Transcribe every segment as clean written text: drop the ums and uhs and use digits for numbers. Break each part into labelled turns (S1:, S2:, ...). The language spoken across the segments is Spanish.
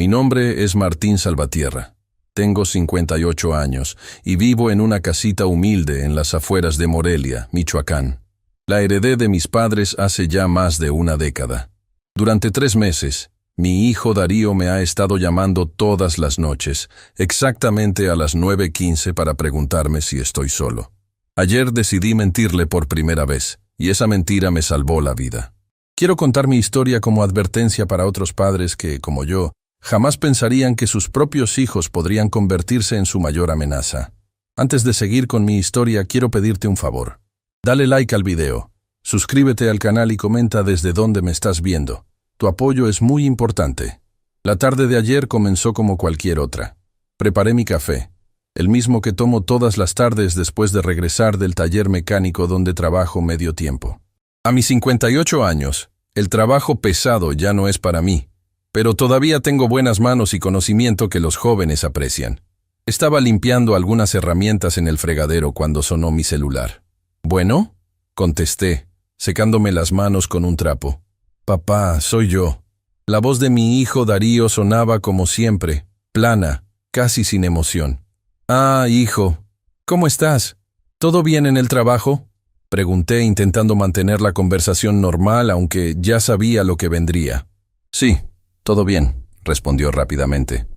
S1: Mi nombre es Martín Salvatierra. Tengo 58 años y vivo en una casita humilde en las afueras de Morelia, Michoacán. La heredé de mis padres hace ya más de una década. Durante 3 meses, mi hijo Darío me ha estado llamando todas las noches, exactamente a las 9:15 para preguntarme si estoy solo. Ayer decidí mentirle por primera vez, y esa mentira me salvó la vida. Quiero contar mi historia como advertencia para otros padres que, como yo, jamás pensarían que sus propios hijos podrían convertirse en su mayor amenaza. Antes de seguir con mi historia, quiero pedirte un favor. Dale like al video, suscríbete al canal y comenta desde dónde me estás viendo. Tu apoyo es muy importante. La tarde de ayer comenzó como cualquier otra. Preparé mi café, el mismo que tomo todas las tardes después de regresar del taller mecánico donde trabajo medio tiempo. A mis 58 años, el trabajo pesado ya no es para mí. Pero todavía tengo buenas manos y conocimiento que los jóvenes aprecian. Estaba limpiando algunas herramientas en el fregadero cuando sonó mi celular. ¿Bueno? Contesté, secándome las manos con un trapo. Papá, soy yo. La voz de mi hijo Darío sonaba como siempre, plana, casi sin emoción. Ah, hijo, ¿cómo estás? ¿Todo bien en el trabajo? Pregunté intentando mantener la conversación normal, aunque ya sabía lo que vendría. Sí. Todo bien, respondió rápidamente.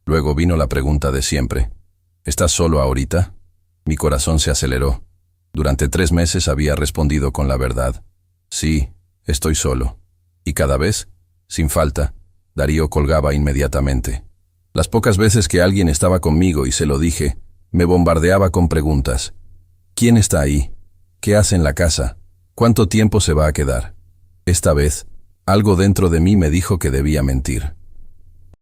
S1: Luego vino la pregunta de siempre. ¿Estás solo ahorita? Mi corazón se aceleró. Durante 3 meses había respondido con la verdad. Sí, estoy solo. Y cada vez, sin falta, Darío colgaba inmediatamente. Las pocas veces que alguien estaba conmigo y se lo dije, me bombardeaba con preguntas. ¿Quién está ahí? ¿Qué hace en la casa? ¿Cuánto tiempo se va a quedar? Esta vez, algo dentro de mí me dijo que debía mentir.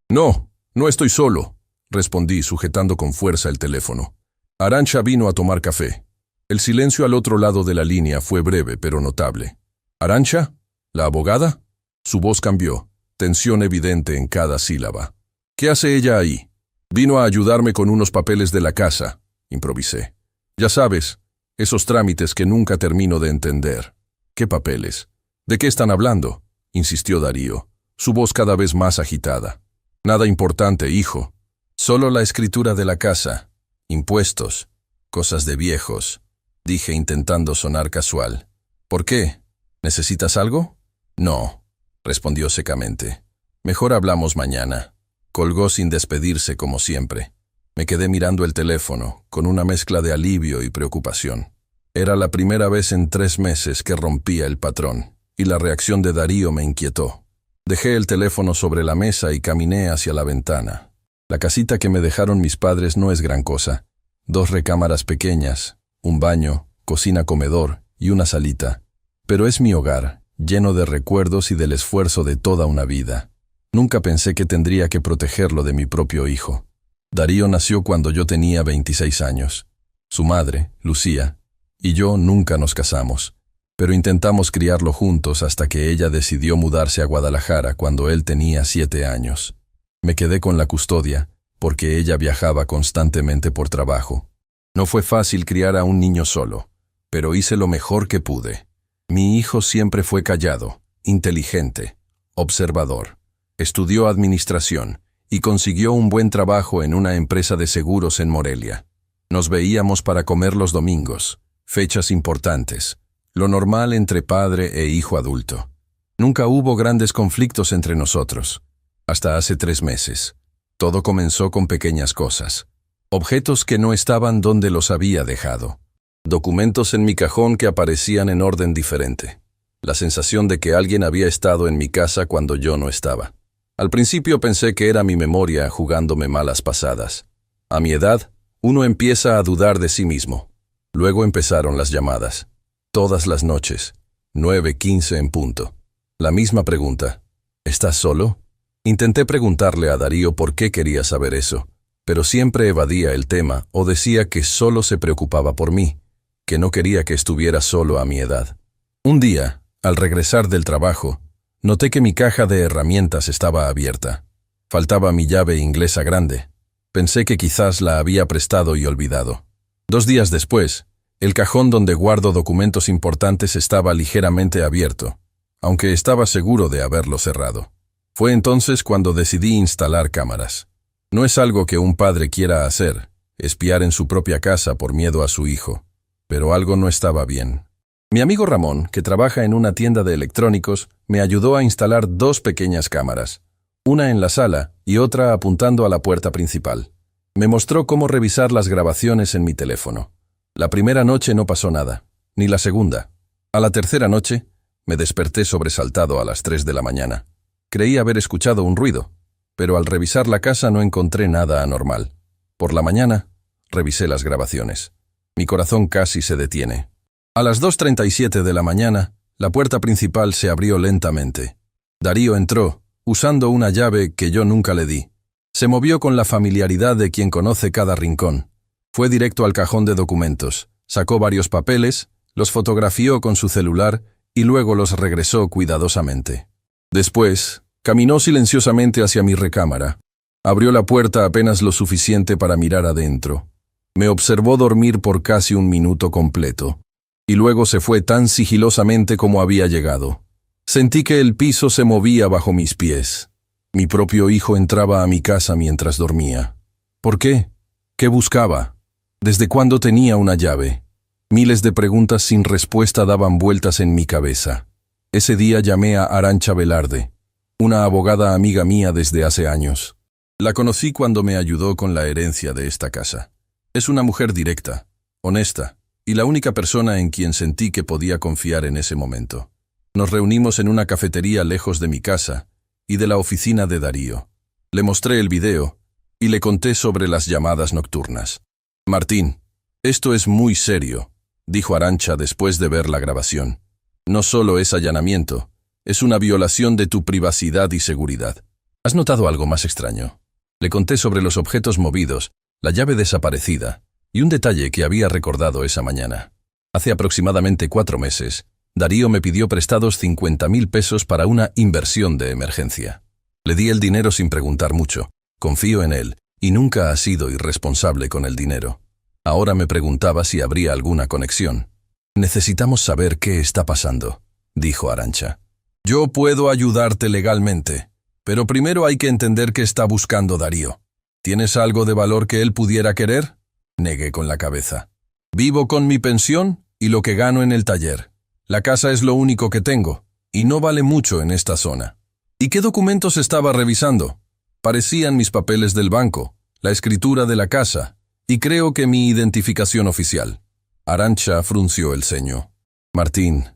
S1: No estoy solo, respondí sujetando con fuerza el teléfono. Arantxa vino a tomar café. El silencio al otro lado de la línea fue breve pero notable. ¿Arantxa? ¿La abogada? Su voz cambió, tensión evidente en cada sílaba. ¿Qué hace ella ahí? Vino a ayudarme con unos papeles de la casa, improvisé. Ya sabes, esos trámites que nunca termino de entender. ¿Qué papeles? ¿De qué están hablando?, insistió Darío, su voz cada vez más agitada. Nada importante, hijo. Solo la escritura de la casa, impuestos, cosas de viejos, dije intentando sonar casual. ¿Por qué? ¿Necesitas algo? No, respondió secamente. Mejor hablamos mañana. Colgó sin despedirse como siempre. Me quedé mirando el teléfono, con una mezcla de alivio y preocupación. Era la primera vez en 3 meses que rompía el patrón. Y la reacción de Darío me inquietó. Dejé el teléfono sobre la mesa y caminé hacia la ventana. La casita que me dejaron mis padres no es gran cosa. 2 recámaras pequeñas, un baño, cocina-comedor y una salita. Pero es mi hogar, lleno de recuerdos y del esfuerzo de toda una vida. Nunca pensé que tendría que protegerlo de mi propio hijo. Darío nació cuando yo tenía 26 años. Su madre, Lucía, y yo nunca nos casamos. Pero intentamos criarlo juntos hasta que ella decidió mudarse a Guadalajara cuando él tenía 7 años. Me quedé con la custodia, porque ella viajaba constantemente por trabajo. No fue fácil criar a un niño solo, pero hice lo mejor que pude. Mi hijo siempre fue callado, inteligente, observador. Estudió administración y consiguió un buen trabajo en una empresa de seguros en Morelia. Nos veíamos para comer los domingos, fechas importantes. Lo normal entre padre e hijo adulto. Nunca hubo grandes conflictos entre nosotros. Hasta hace 3 meses. Todo comenzó con pequeñas cosas. Objetos que no estaban donde los había dejado. Documentos en mi cajón que aparecían en orden diferente. La sensación de que alguien había estado en mi casa cuando yo no estaba. Al principio pensé que era mi memoria jugándome malas pasadas. A mi edad, uno empieza a dudar de sí mismo. Luego empezaron las llamadas. Todas las noches, 9:15 en punto. La misma pregunta. ¿Estás solo? Intenté preguntarle a Darío por qué quería saber eso, pero siempre evadía el tema o decía que solo se preocupaba por mí, que no quería que estuviera solo a mi edad. Un día, al regresar del trabajo, noté que mi caja de herramientas estaba abierta. Faltaba mi llave inglesa grande. Pensé que quizás la había prestado y olvidado. 2 días después, el cajón donde guardo documentos importantes estaba ligeramente abierto, aunque estaba seguro de haberlo cerrado. Fue entonces cuando decidí instalar cámaras. No es algo que un padre quiera hacer, espiar en su propia casa por miedo a su hijo. Pero algo no estaba bien. Mi amigo Ramón, que trabaja en una tienda de electrónicos, me ayudó a instalar 2 pequeñas cámaras, una en la sala y otra apuntando a la puerta principal. Me mostró cómo revisar las grabaciones en mi teléfono. La primera noche no pasó nada, ni la segunda. A la tercera noche, me desperté sobresaltado a las 3 de la mañana. Creí haber escuchado un ruido, pero al revisar la casa no encontré nada anormal. Por la mañana, revisé las grabaciones. Mi corazón casi se detiene. A las 2:37 de la mañana, la puerta principal se abrió lentamente. Darío entró, usando una llave que yo nunca le di. Se movió con la familiaridad de quien conoce cada rincón. Fue directo al cajón de documentos, sacó varios papeles, los fotografió con su celular y luego los regresó cuidadosamente. Después, caminó silenciosamente hacia mi recámara. Abrió la puerta apenas lo suficiente para mirar adentro. Me observó dormir por casi 1 minuto completo, y luego se fue tan sigilosamente como había llegado. Sentí que el piso se movía bajo mis pies. Mi propio hijo entraba a mi casa mientras dormía. ¿Por qué? ¿Qué buscaba? ¿Desde cuándo tenía una llave? Miles de preguntas sin respuesta daban vueltas en mi cabeza. Ese día llamé a Arantxa Velarde, una abogada amiga mía desde hace años. La conocí cuando me ayudó con la herencia de esta casa. Es una mujer directa, honesta, y la única persona en quien sentí que podía confiar en ese momento. Nos reunimos en una cafetería lejos de mi casa y de la oficina de Darío. Le mostré el video y le conté sobre las llamadas nocturnas. «Martín, esto es muy serio», dijo Arantxa después de ver la grabación. «No solo es allanamiento, es una violación de tu privacidad y seguridad. ¿Has notado algo más extraño?» Le conté sobre los objetos movidos, la llave desaparecida y un detalle que había recordado esa mañana. Hace aproximadamente 4 meses, Darío me pidió prestados 50.000 pesos para una inversión de emergencia. Le di el dinero sin preguntar mucho. Confío en él y nunca ha sido irresponsable con el dinero. Ahora me preguntaba si habría alguna conexión. «Necesitamos saber qué está pasando», dijo Arantxa. «Yo puedo ayudarte legalmente, pero primero hay que entender qué está buscando Darío. ¿Tienes algo de valor que él pudiera querer?», negué con la cabeza. «Vivo con mi pensión y lo que gano en el taller. La casa es lo único que tengo, y no vale mucho en esta zona». «¿Y qué documentos estaba revisando?». «Parecían mis papeles del banco, la escritura de la casa, y creo que mi identificación oficial». Arantxa frunció el ceño. «Martín,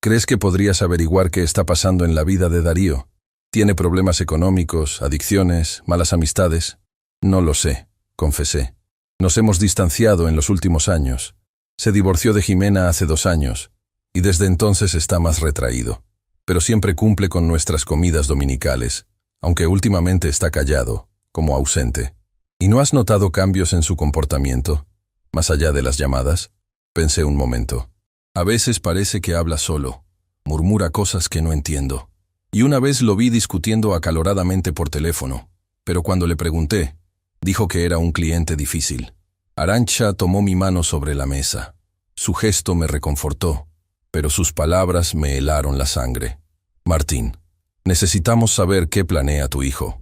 S1: ¿crees que podrías averiguar qué está pasando en la vida de Darío? ¿Tiene problemas económicos, adicciones, malas amistades?». «No lo sé», confesé. «Nos hemos distanciado en los últimos años. Se divorció de Jimena hace 2 años, y desde entonces está más retraído. Pero siempre cumple con nuestras comidas dominicales, aunque últimamente está callado, como ausente». «¿Y no has notado cambios en su comportamiento, más allá de las llamadas?». Pensé un momento. «A veces parece que habla solo, murmura cosas que no entiendo. Y una vez lo vi discutiendo acaloradamente por teléfono, pero cuando le pregunté, dijo que era un cliente difícil». Arantxa tomó mi mano sobre la mesa. Su gesto me reconfortó, pero sus palabras me helaron la sangre. «Martín, necesitamos saber qué planea tu hijo.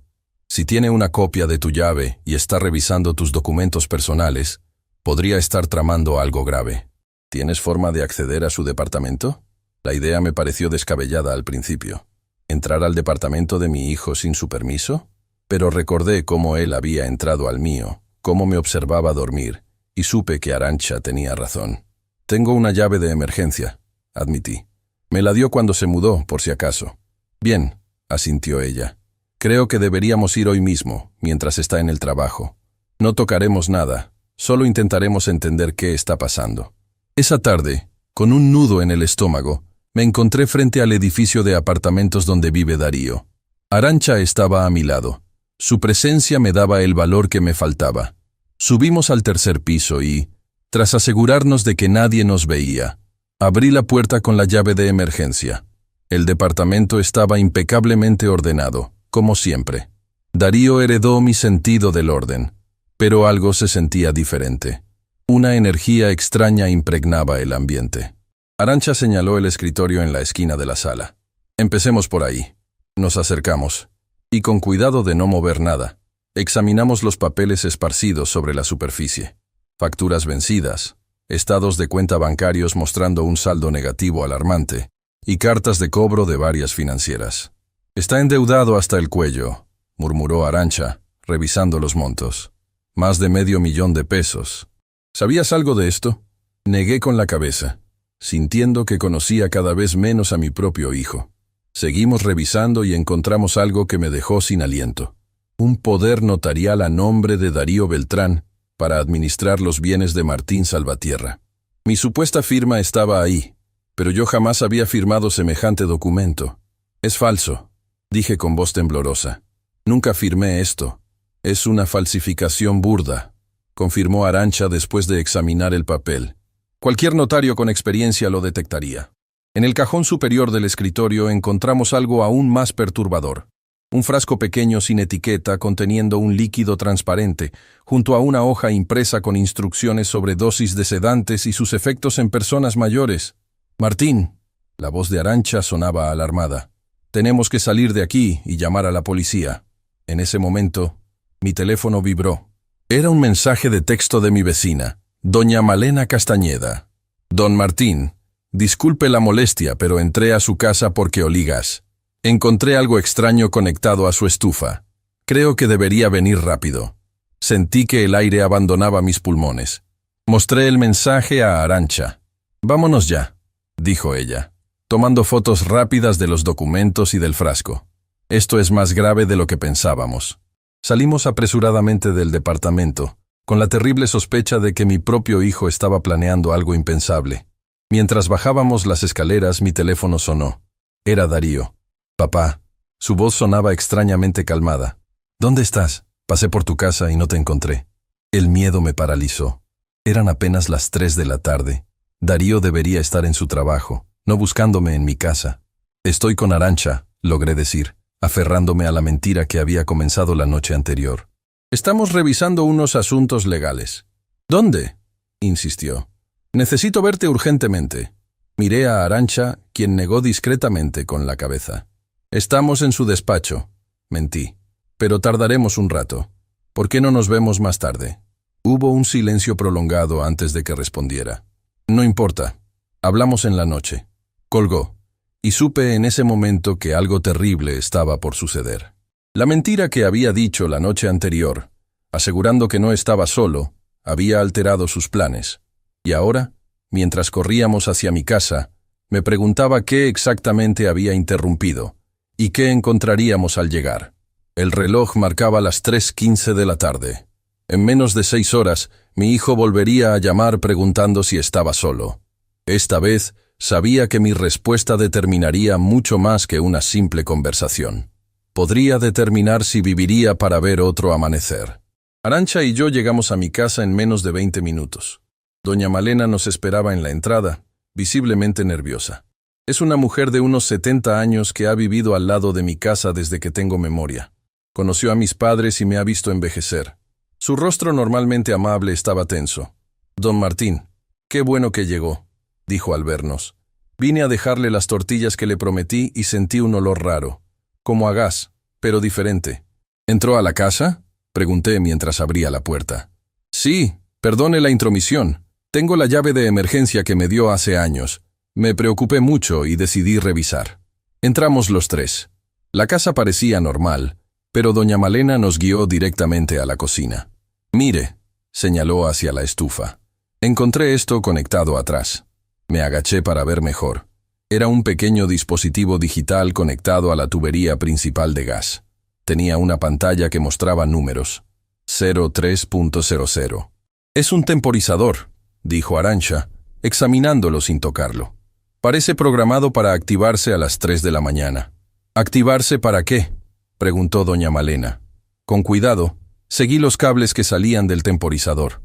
S1: Si tiene una copia de tu llave y está revisando tus documentos personales, podría estar tramando algo grave. ¿Tienes forma de acceder a su departamento?». La idea me pareció descabellada al principio. ¿Entrar al departamento de mi hijo sin su permiso? Pero recordé cómo él había entrado al mío, cómo me observaba dormir, y supe que Arantxa tenía razón. «Tengo una llave de emergencia», admití. «Me la dio cuando se mudó, por si acaso». «Bien», asintió ella. «Creo que deberíamos ir hoy mismo, mientras está en el trabajo. No tocaremos nada, solo intentaremos entender qué está pasando». Esa tarde, con un nudo en el estómago, me encontré frente al edificio de apartamentos donde vive Darío. Arantxa estaba a mi lado. Su presencia me daba el valor que me faltaba. Subimos al 3er piso y, tras asegurarnos de que nadie nos veía, abrí la puerta con la llave de emergencia. El departamento estaba impecablemente ordenado, como siempre. Darío heredó mi sentido del orden, pero algo se sentía diferente. Una energía extraña impregnaba el ambiente. Arantxa señaló el escritorio en la esquina de la sala. «Empecemos por ahí». Nos acercamos. y con cuidado de no mover nada, examinamos los papeles esparcidos sobre la superficie. Facturas vencidas, estados de cuenta bancarios mostrando un saldo negativo alarmante, y cartas de cobro de varias financieras. «Está endeudado hasta el cuello», murmuró Arantxa, revisando los montos. «Más de $500,000. ¿Sabías algo de esto?». Negué con la cabeza, sintiendo que conocía cada vez menos a mi propio hijo. Seguimos revisando y encontramos algo que me dejó sin aliento. Un poder notarial a nombre de Darío Beltrán para administrar los bienes de Martín Salvatierra. Mi supuesta firma estaba ahí, pero yo jamás había firmado semejante documento. «Es falso», dije con voz temblorosa. «Nunca firmé esto. Es una falsificación burda», confirmó Arantxa después de examinar el papel. Cualquier notario con experiencia lo detectaría. En el cajón superior del escritorio encontramos algo aún más perturbador. Un frasco pequeño sin etiqueta conteniendo un líquido transparente, junto a una hoja impresa con instrucciones sobre dosis de sedantes y sus efectos en personas mayores. «Martín», la voz de Arantxa sonaba alarmada. «Tenemos que salir de aquí y llamar a la policía». En ese momento, mi teléfono vibró. Era un mensaje de texto de mi vecina, doña Malena Castañeda. «Don Martín, disculpe la molestia, pero entré a su casa porque olí gas. Encontré algo extraño conectado a su estufa. Creo que debería venir rápido. Sentí que el aire abandonaba mis pulmones. Mostré el mensaje a Arantxa. «Vámonos ya», dijo ella, tomando fotos rápidas de los documentos y del frasco. «Esto es más grave de lo que pensábamos». Salimos apresuradamente del departamento, con la terrible sospecha de que mi propio hijo estaba planeando algo impensable. Mientras bajábamos las escaleras, mi teléfono sonó. Era Darío. «Papá». Su voz sonaba extrañamente calmada. «¿Dónde estás? Pasé por tu casa y no te encontré». El miedo me paralizó. Eran apenas las 3 de la tarde. Darío debería estar en su trabajo, no buscándome en mi casa. «Estoy con Arantxa», logré decir, aferrándome a la mentira que había comenzado la noche anterior. «Estamos revisando unos asuntos legales». «¿Dónde?», insistió. «Necesito verte urgentemente». Miré a Arantxa, quien negó discretamente con la cabeza. «Estamos en su despacho», mentí. «Pero tardaremos un rato. ¿Por qué no nos vemos más tarde?». Hubo un silencio prolongado antes de que respondiera. «No importa. Hablamos en la noche». Colgó, y supe en ese momento que algo terrible estaba por suceder. La mentira que había dicho la noche anterior, asegurando que no estaba solo, había alterado sus planes. Y ahora, mientras corríamos hacia mi casa, me preguntaba qué exactamente había interrumpido y qué encontraríamos al llegar. El reloj marcaba las 3:15 de la tarde. En menos de 6 horas, mi hijo volvería a llamar preguntando si estaba solo. Esta vez, sabía que mi respuesta determinaría mucho más que una simple conversación. Podría determinar si viviría para ver otro amanecer. Arantxa y yo llegamos a mi casa en menos de 20 minutos. Doña Malena nos esperaba en la entrada, visiblemente nerviosa. Es una mujer de unos 70 años que ha vivido al lado de mi casa desde que tengo memoria. Conoció a mis padres y me ha visto envejecer. Su rostro normalmente amable estaba tenso. «Don Martín, qué bueno que llegó», dijo al vernos. «Vine a dejarle las tortillas que le prometí y sentí un olor raro, como a gas, pero diferente». «¿Entró a la casa?», pregunté mientras abría la puerta. «Sí, perdone la intromisión. Tengo la llave de emergencia que me dio hace años. Me preocupé mucho y decidí revisar». Entramos los 3. La casa parecía normal, pero doña Malena nos guió directamente a la cocina. «Mire», señaló hacia la estufa. Encontré esto conectado atrás. Me agaché para ver mejor. Era un pequeño dispositivo digital conectado a la tubería principal de gas. Tenía una pantalla que mostraba números. 03.00. «Es un temporizador», dijo Arantxa, examinándolo sin tocarlo. «Parece programado para activarse a las 3 de la mañana». «¿Activarse para qué?», preguntó doña Malena. Con cuidado, seguí los cables que salían del temporizador.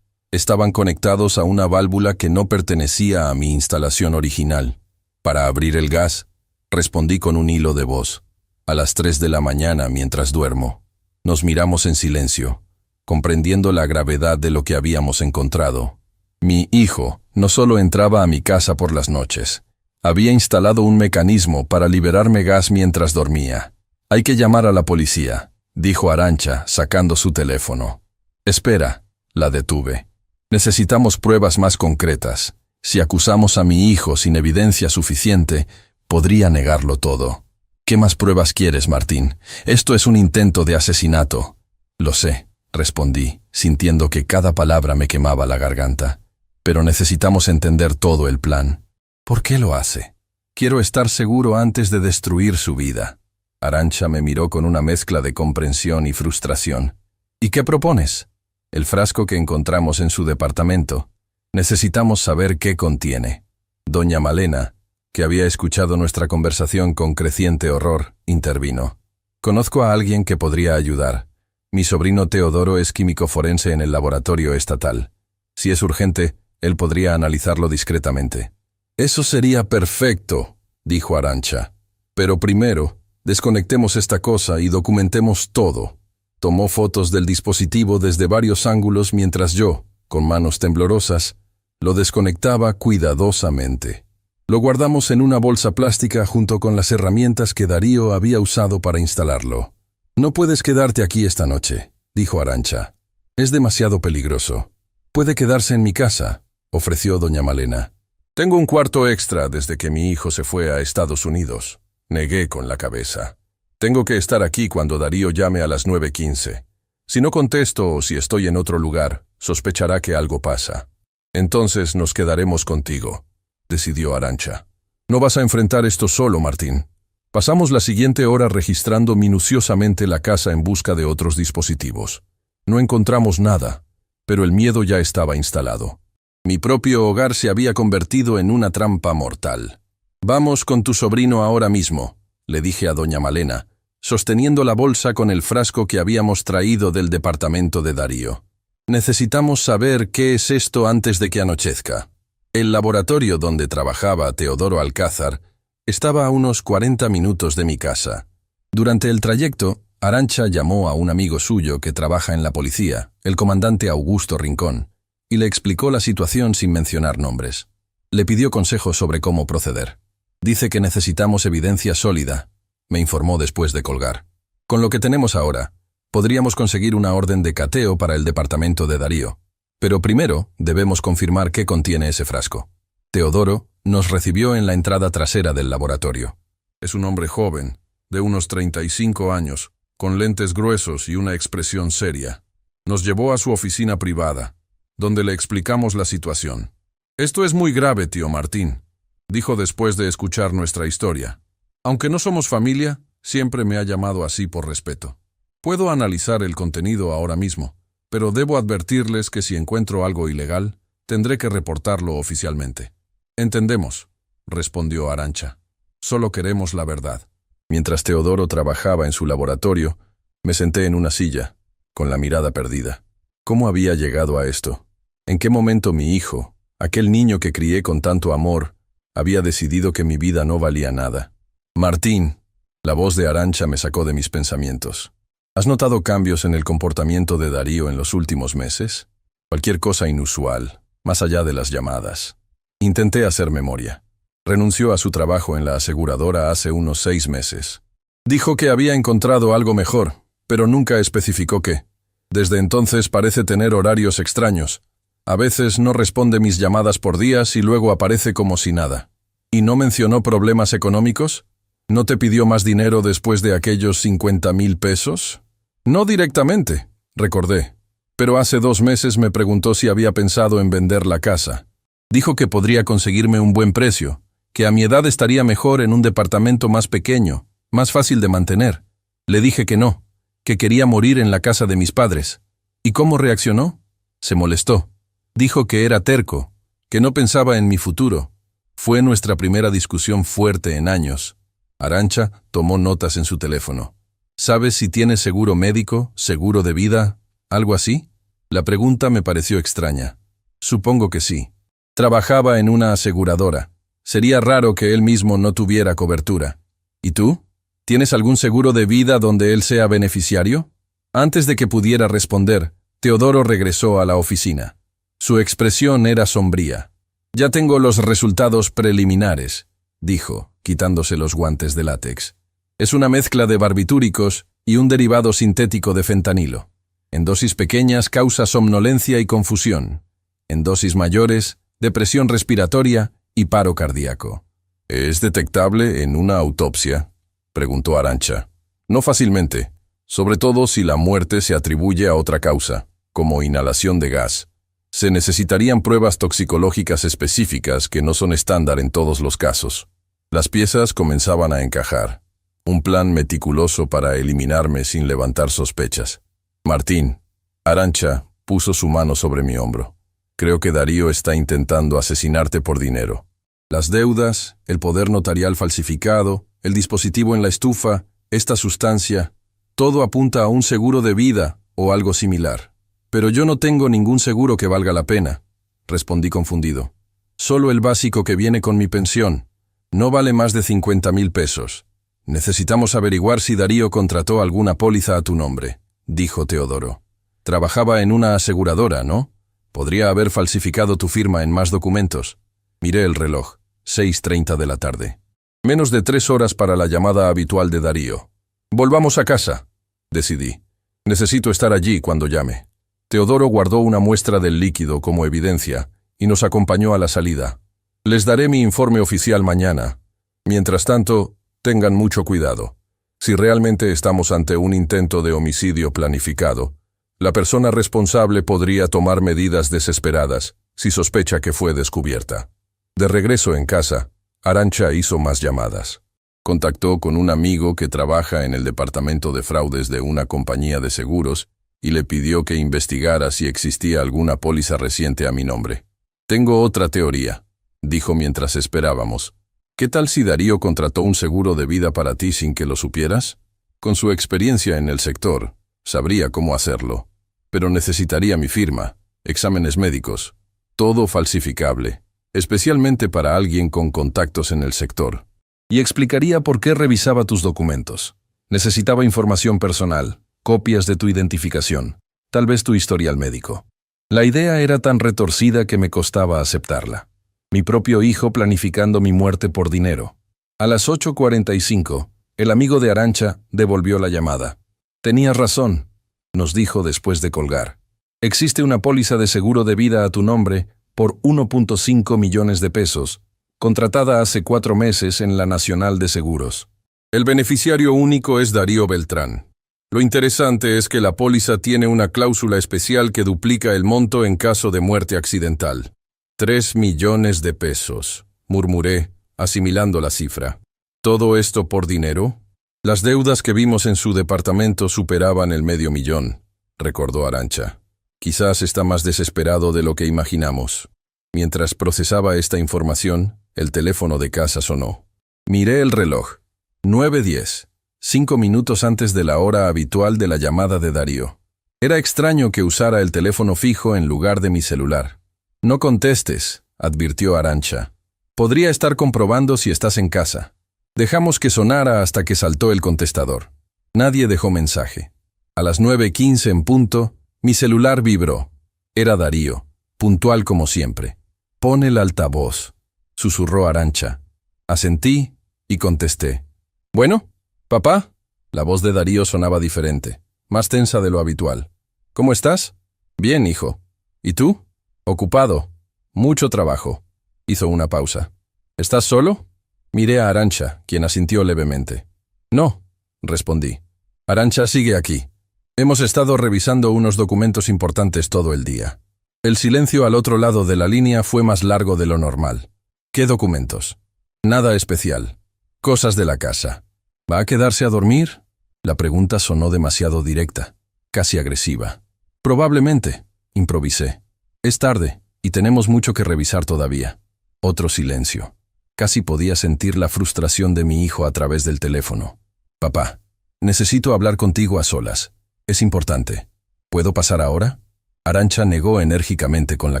S1: Estaban conectados a una válvula que no pertenecía a mi instalación original. «Para abrir el gas», respondí con un hilo de voz. «A las 3 de la mañana mientras duermo». Nos miramos en silencio, comprendiendo la gravedad de lo que habíamos encontrado. Mi hijo no solo entraba a mi casa por las noches, había instalado un mecanismo para liberarme gas mientras dormía. Hay que llamar a la policía, dijo Arantxa, sacando su teléfono. Espera, la detuve. Necesitamos pruebas más concretas. Si acusamos a mi hijo sin evidencia suficiente, podría negarlo todo. ¿Qué más pruebas quieres, Martín? Esto es un intento de asesinato. Lo sé, respondí, sintiendo que cada palabra me quemaba la garganta. Pero necesitamos entender todo el plan. ¿Por qué lo hace? Quiero estar seguro antes de destruir su vida. Arantxa me miró con una mezcla de comprensión y frustración. ¿Y qué propones? El frasco que encontramos en su departamento. Necesitamos saber qué contiene. Doña Malena, que había escuchado nuestra conversación con creciente horror, intervino. Conozco a alguien que podría ayudar. Mi sobrino Teodoro es químico forense en el laboratorio estatal. Si es urgente, él podría analizarlo discretamente. Eso sería perfecto, dijo Arantxa. Pero primero, desconectemos esta cosa y documentemos todo. Tomó fotos del dispositivo desde varios ángulos mientras yo, con manos temblorosas, lo desconectaba cuidadosamente. Lo guardamos en una bolsa plástica junto con las herramientas que Darío había usado para instalarlo. No puedes quedarte aquí esta noche, dijo Arantxa. Es demasiado peligroso. Puede quedarse en mi casa, ofreció doña Malena. Tengo un cuarto extra desde que mi hijo se fue a Estados Unidos. Negué con la cabeza. Tengo que estar aquí cuando Darío llame a las 9:15. Si no contesto o si estoy en otro lugar, sospechará que algo pasa. Entonces nos quedaremos contigo, decidió Arantxa. No vas a enfrentar esto solo, Martín. Pasamos la siguiente hora registrando minuciosamente la casa en busca de otros dispositivos. No encontramos nada, pero el miedo ya estaba instalado. Mi propio hogar se había convertido en una trampa mortal. Vamos con tu sobrino ahora mismo, le dije a doña Malena, sosteniendo la bolsa con el frasco que habíamos traído del departamento de Darío. Necesitamos saber qué es esto antes de que anochezca. El laboratorio donde trabajaba Teodoro Alcázar estaba a unos 40 minutos de mi casa. Durante el trayecto, Arantxa llamó a un amigo suyo que trabaja en la policía, el comandante Augusto Rincón, y le explicó la situación sin mencionar nombres. Le pidió consejos sobre cómo proceder. Dice que necesitamos evidencia sólida, me informó después de colgar. Con lo que tenemos ahora, podríamos conseguir una orden de cateo para el departamento de Darío. Pero primero debemos confirmar qué contiene ese frasco. Teodoro nos recibió en la entrada trasera del laboratorio. Es un hombre joven, de unos 35 años, con lentes gruesos y una expresión seria. Nos llevó a su oficina privada, donde le explicamos la situación. Esto es muy grave, tío Martín, dijo después de escuchar nuestra historia. Aunque no somos familia, siempre me ha llamado así por respeto. Puedo analizar el contenido ahora mismo, pero debo advertirles que si encuentro algo ilegal, tendré que reportarlo oficialmente. Entendemos, respondió Arantxa. Solo queremos la verdad. Mientras Teodoro trabajaba en su laboratorio, me senté en una silla, con la mirada perdida. ¿Cómo había llegado a esto? ¿En qué momento mi hijo, aquel niño que crié con tanto amor, había decidido que mi vida no valía nada? Martín, la voz de Arantxa me sacó de mis pensamientos. ¿Has notado cambios en el comportamiento de Darío en los últimos meses? Cualquier cosa inusual, más allá de las llamadas. Intenté hacer memoria. Renunció a su trabajo en la aseguradora hace unos 6 meses. Dijo que había encontrado algo mejor, pero nunca especificó qué. Desde entonces parece tener horarios extraños. A veces no responde mis llamadas por días y luego aparece como si nada. ¿Y no mencionó problemas económicos? ¿No te pidió más dinero después de aquellos 50,000 pesos? No directamente, recordé. Pero hace 2 meses me preguntó si había pensado en vender la casa. Dijo que podría conseguirme un buen precio, que a mi edad estaría mejor en un departamento más pequeño, más fácil de mantener. Le dije que no, que quería morir en la casa de mis padres. ¿Y cómo reaccionó? Se molestó. Dijo que era terco, que no pensaba en mi futuro. Fue nuestra primera discusión fuerte en años. Arantxa tomó notas en su teléfono. ¿Sabes si tiene seguro médico, seguro de vida, algo así? La pregunta me pareció extraña. Supongo que sí. Trabajaba en una aseguradora. Sería raro que él mismo no tuviera cobertura. ¿Y tú? ¿Tienes algún seguro de vida donde él sea beneficiario? Antes de que pudiera responder, Teodoro regresó a la oficina. Su expresión era sombría. Ya tengo los resultados preliminares, dijo, quitándose los guantes de látex. Es una mezcla de barbitúricos y un derivado sintético de fentanilo. En dosis pequeñas causa somnolencia y confusión. En dosis mayores, depresión respiratoria y paro cardíaco. ¿Es detectable en una autopsia?, preguntó Arantxa. No fácilmente, sobre todo si la muerte se atribuye a otra causa, como inhalación de gas. Se necesitarían pruebas toxicológicas específicas que no son estándar en todos los casos. Las piezas comenzaban a encajar. Un plan meticuloso para eliminarme sin levantar sospechas. Martín, Arantxa puso su mano sobre mi hombro. Creo que Darío está intentando asesinarte por dinero. Las deudas, el poder notarial falsificado, el dispositivo en la estufa, esta sustancia, todo apunta a un seguro de vida o algo similar. Pero yo no tengo ningún seguro que valga la pena, respondí confundido. Solo el básico que viene con mi pensión. No vale más de 50,000 pesos. Necesitamos averiguar si Darío contrató alguna póliza a tu nombre, dijo Teodoro. Trabajaba en una aseguradora, ¿no? Podría haber falsificado tu firma en más documentos. Miré el reloj, 6:30 de la tarde. Menos de 3 horas para la llamada habitual de Darío. Volvamos a casa, decidí. Necesito estar allí cuando llame. Teodoro guardó una muestra del líquido como evidencia y nos acompañó a la salida. Les daré mi informe oficial mañana. Mientras tanto, tengan mucho cuidado. Si realmente estamos ante un intento de homicidio planificado, la persona responsable podría tomar medidas desesperadas si sospecha que fue descubierta. De regreso en casa, Arantxa hizo más llamadas. Contactó con un amigo que trabaja en el departamento de fraudes de una compañía de seguros y le pidió que investigara si existía alguna póliza reciente a mi nombre. Tengo otra teoría, dijo mientras esperábamos. ¿Qué tal si Darío contrató un seguro de vida para ti sin que lo supieras? Con su experiencia en el sector, sabría cómo hacerlo. Pero necesitaría mi firma, exámenes médicos, todo falsificable, especialmente para alguien con contactos en el sector. Y explicaría por qué revisaba tus documentos. Necesitaba información personal, copias de tu identificación, tal vez tu historial médico. La idea era tan retorcida que me costaba aceptarla. Mi propio hijo planificando mi muerte por dinero. A las 8:45, el amigo de Arantxa devolvió la llamada. Tenías razón, nos dijo después de colgar. Existe una póliza de seguro de vida a tu nombre por 1.5 millones de pesos, contratada hace 4 meses en la Nacional de Seguros. El beneficiario único es Darío Beltrán. Lo interesante es que la póliza tiene una cláusula especial que duplica el monto en caso de muerte accidental. 3 millones de pesos, murmuré, asimilando la cifra. ¿Todo esto por dinero? Las deudas que vimos en su departamento superaban el $500,000, recordó Arantxa. Quizás está más desesperado de lo que imaginamos. Mientras procesaba esta información, el teléfono de casa sonó. Miré el reloj. 9:10, 5 minutos antes de la hora habitual de la llamada de Darío. Era extraño que usara el teléfono fijo en lugar de mi celular. No contestes, advirtió Arantxa. Podría estar comprobando si estás en casa. Dejamos que sonara hasta que saltó el contestador. Nadie dejó mensaje. A las 9:15 en punto, mi celular vibró. Era Darío, puntual como siempre. Pon el altavoz, susurró Arantxa. Asentí y contesté. ¿Bueno? ¿Papá? La voz de Darío sonaba diferente, más tensa de lo habitual. ¿Cómo estás? Bien, hijo. ¿Y tú? Ocupado. Mucho trabajo. Hizo una pausa. ¿Estás solo? Miré a Arantxa, quien asintió levemente. No, respondí. Arantxa sigue aquí. Hemos estado revisando unos documentos importantes todo el día. El silencio al otro lado de la línea fue más largo de lo normal. ¿Qué documentos? Nada especial. Cosas de la casa. ¿Va a quedarse a dormir? La pregunta sonó demasiado directa, casi agresiva. Probablemente, improvisé. Es tarde, y tenemos mucho que revisar todavía. Otro silencio. Casi podía sentir la frustración de mi hijo a través del teléfono. Papá, necesito hablar contigo a solas. Es importante. ¿Puedo pasar ahora? Arantxa negó enérgicamente con la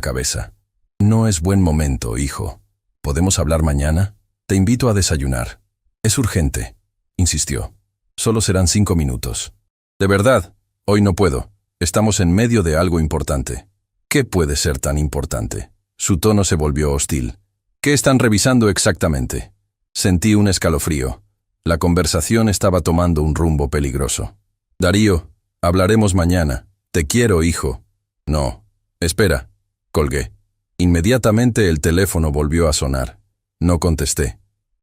S1: cabeza. No es buen momento, hijo. ¿Podemos hablar mañana? Te invito a desayunar. Es urgente, insistió. Solo serán 5 minutos. De verdad, hoy no puedo. Estamos en medio de algo importante. ¿Qué puede ser tan importante? Su tono se volvió hostil. ¿Qué están revisando exactamente? Sentí un escalofrío. La conversación estaba tomando un rumbo peligroso. Darío, hablaremos mañana. Te quiero, hijo. No. Espera. Colgué. Inmediatamente el teléfono volvió a sonar. No contesté.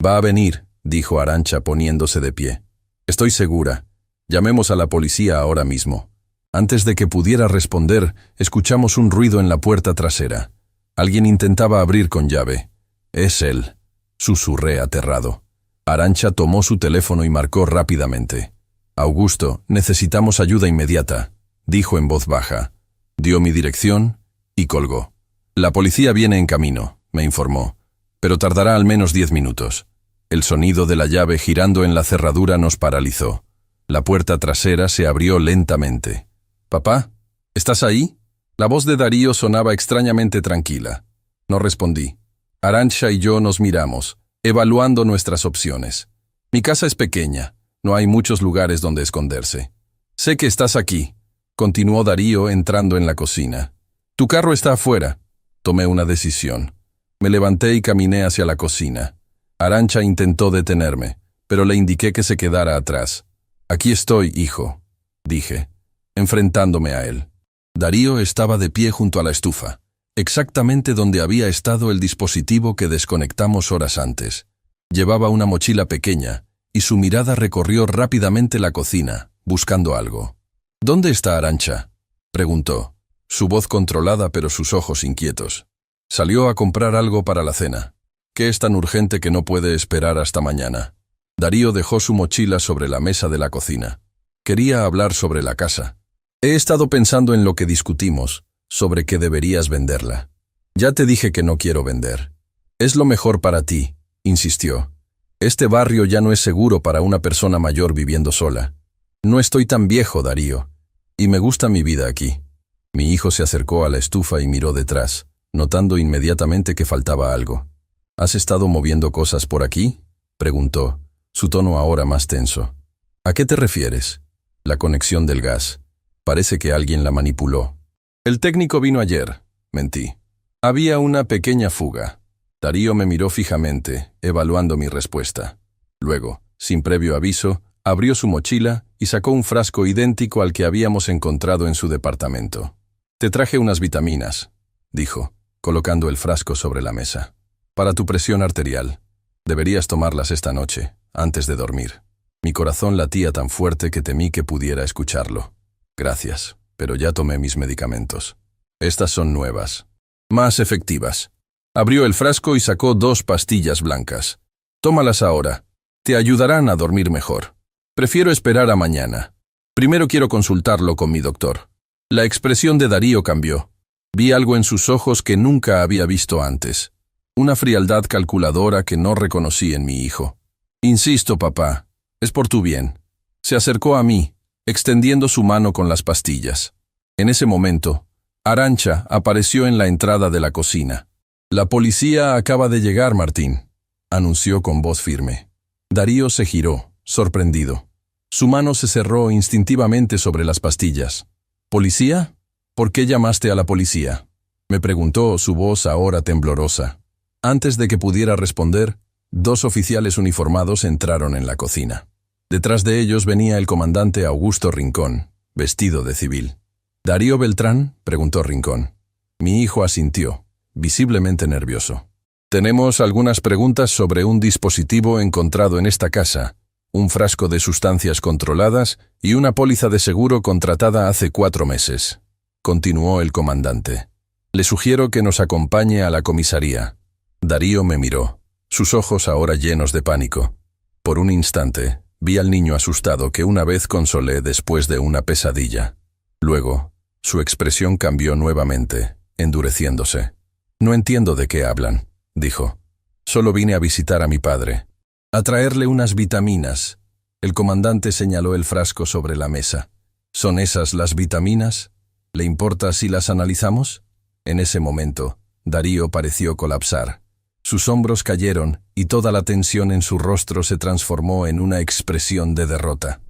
S1: Va a venir, dijo Arantxa poniéndose de pie. Estoy segura. Llamemos a la policía ahora mismo. Antes de que pudiera responder, escuchamos un ruido en la puerta trasera. Alguien intentaba abrir con llave. Es él, susurré aterrado. Arantxa tomó su teléfono y marcó rápidamente. Augusto, necesitamos ayuda inmediata, dijo en voz baja. Dio mi dirección y colgó. La policía viene en camino, me informó, pero tardará al menos 10 minutos. El sonido de la llave girando en la cerradura nos paralizó. La puerta trasera se abrió lentamente. «Papá, ¿estás ahí?» La voz de Darío sonaba extrañamente tranquila. No respondí. Arantxa y yo nos miramos, evaluando nuestras opciones. Mi casa es pequeña, no hay muchos lugares donde esconderse. Sé que estás aquí, continuó Darío entrando en la cocina. Tu carro está afuera. Tomé una decisión. Me levanté y caminé hacia la cocina. Arantxa intentó detenerme, pero le indiqué que se quedara atrás. Aquí estoy, hijo, dije, enfrentándome a él. Darío estaba de pie junto a la estufa, exactamente donde había estado el dispositivo que desconectamos horas antes. Llevaba una mochila pequeña, y su mirada recorrió rápidamente la cocina, buscando algo. ¿Dónde está Arantxa?, preguntó, su voz controlada pero sus ojos inquietos. Salió a comprar algo para la cena. ¿Qué es tan urgente que no puede esperar hasta mañana? Darío dejó su mochila sobre la mesa de la cocina. Quería hablar sobre la casa. He estado pensando en lo que discutimos, sobre que deberías venderla. Ya te dije que no quiero vender. Es lo mejor para ti, insistió. Este barrio ya no es seguro para una persona mayor viviendo sola. No estoy tan viejo, Darío, y me gusta mi vida aquí. Mi hijo se acercó a la estufa y miró detrás, notando inmediatamente que faltaba algo. ¿Has estado moviendo cosas por aquí?, preguntó, su tono ahora más tenso. ¿A qué te refieres? La conexión del gas. Parece que alguien la manipuló. El técnico vino ayer, mentí. Había una pequeña fuga. Darío me miró fijamente, evaluando mi respuesta. Luego, sin previo aviso, abrió su mochila y sacó un frasco idéntico al que habíamos encontrado en su departamento. Te traje unas vitaminas, dijo, colocando el frasco sobre la mesa. Para tu presión arterial. Deberías tomarlas esta noche, antes de dormir. Mi corazón latía tan fuerte que temí que pudiera escucharlo. Gracias, pero ya tomé mis medicamentos. Estas son nuevas. Más efectivas. Abrió el frasco y sacó 2 pastillas blancas. Tómalas ahora. Te ayudarán a dormir mejor. Prefiero esperar a mañana. Primero quiero consultarlo con mi doctor. La expresión de Darío cambió. Vi algo en sus ojos que nunca había visto antes. Una frialdad calculadora que no reconocí en mi hijo. Insisto, papá, es por tu bien. Se acercó a mí, extendiendo su mano con las pastillas. En ese momento, Arantxa apareció en la entrada de la cocina. La policía acaba de llegar, Martín, anunció con voz firme. Darío se giró, sorprendido. Su mano se cerró instintivamente sobre las pastillas. ¿Policía? ¿Por qué llamaste a la policía?, me preguntó, su voz ahora temblorosa. Antes de que pudiera responder, 2 oficiales uniformados entraron en la cocina. Detrás de ellos venía el comandante Augusto Rincón, vestido de civil. ¿Darío Beltrán?, preguntó Rincón. Mi hijo asintió, visiblemente nervioso. Tenemos algunas preguntas sobre un dispositivo encontrado en esta casa, un frasco de sustancias controladas y una póliza de seguro contratada hace 4 meses. Continuó el comandante. Le sugiero que nos acompañe a la comisaría. Darío me miró, sus ojos ahora llenos de pánico. Por un instante, vi al niño asustado que una vez consolé después de una pesadilla. Luego, su expresión cambió nuevamente, endureciéndose. No entiendo de qué hablan, dijo. Solo vine a visitar a mi padre. A traerle unas vitaminas. El comandante señaló el frasco sobre la mesa. ¿Son esas las vitaminas? ¿Le importa si las analizamos? En ese momento, Darío pareció colapsar. Sus hombros cayeron y toda la tensión en su rostro se transformó en una expresión de derrota.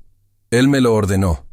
S1: Él me lo ordenó,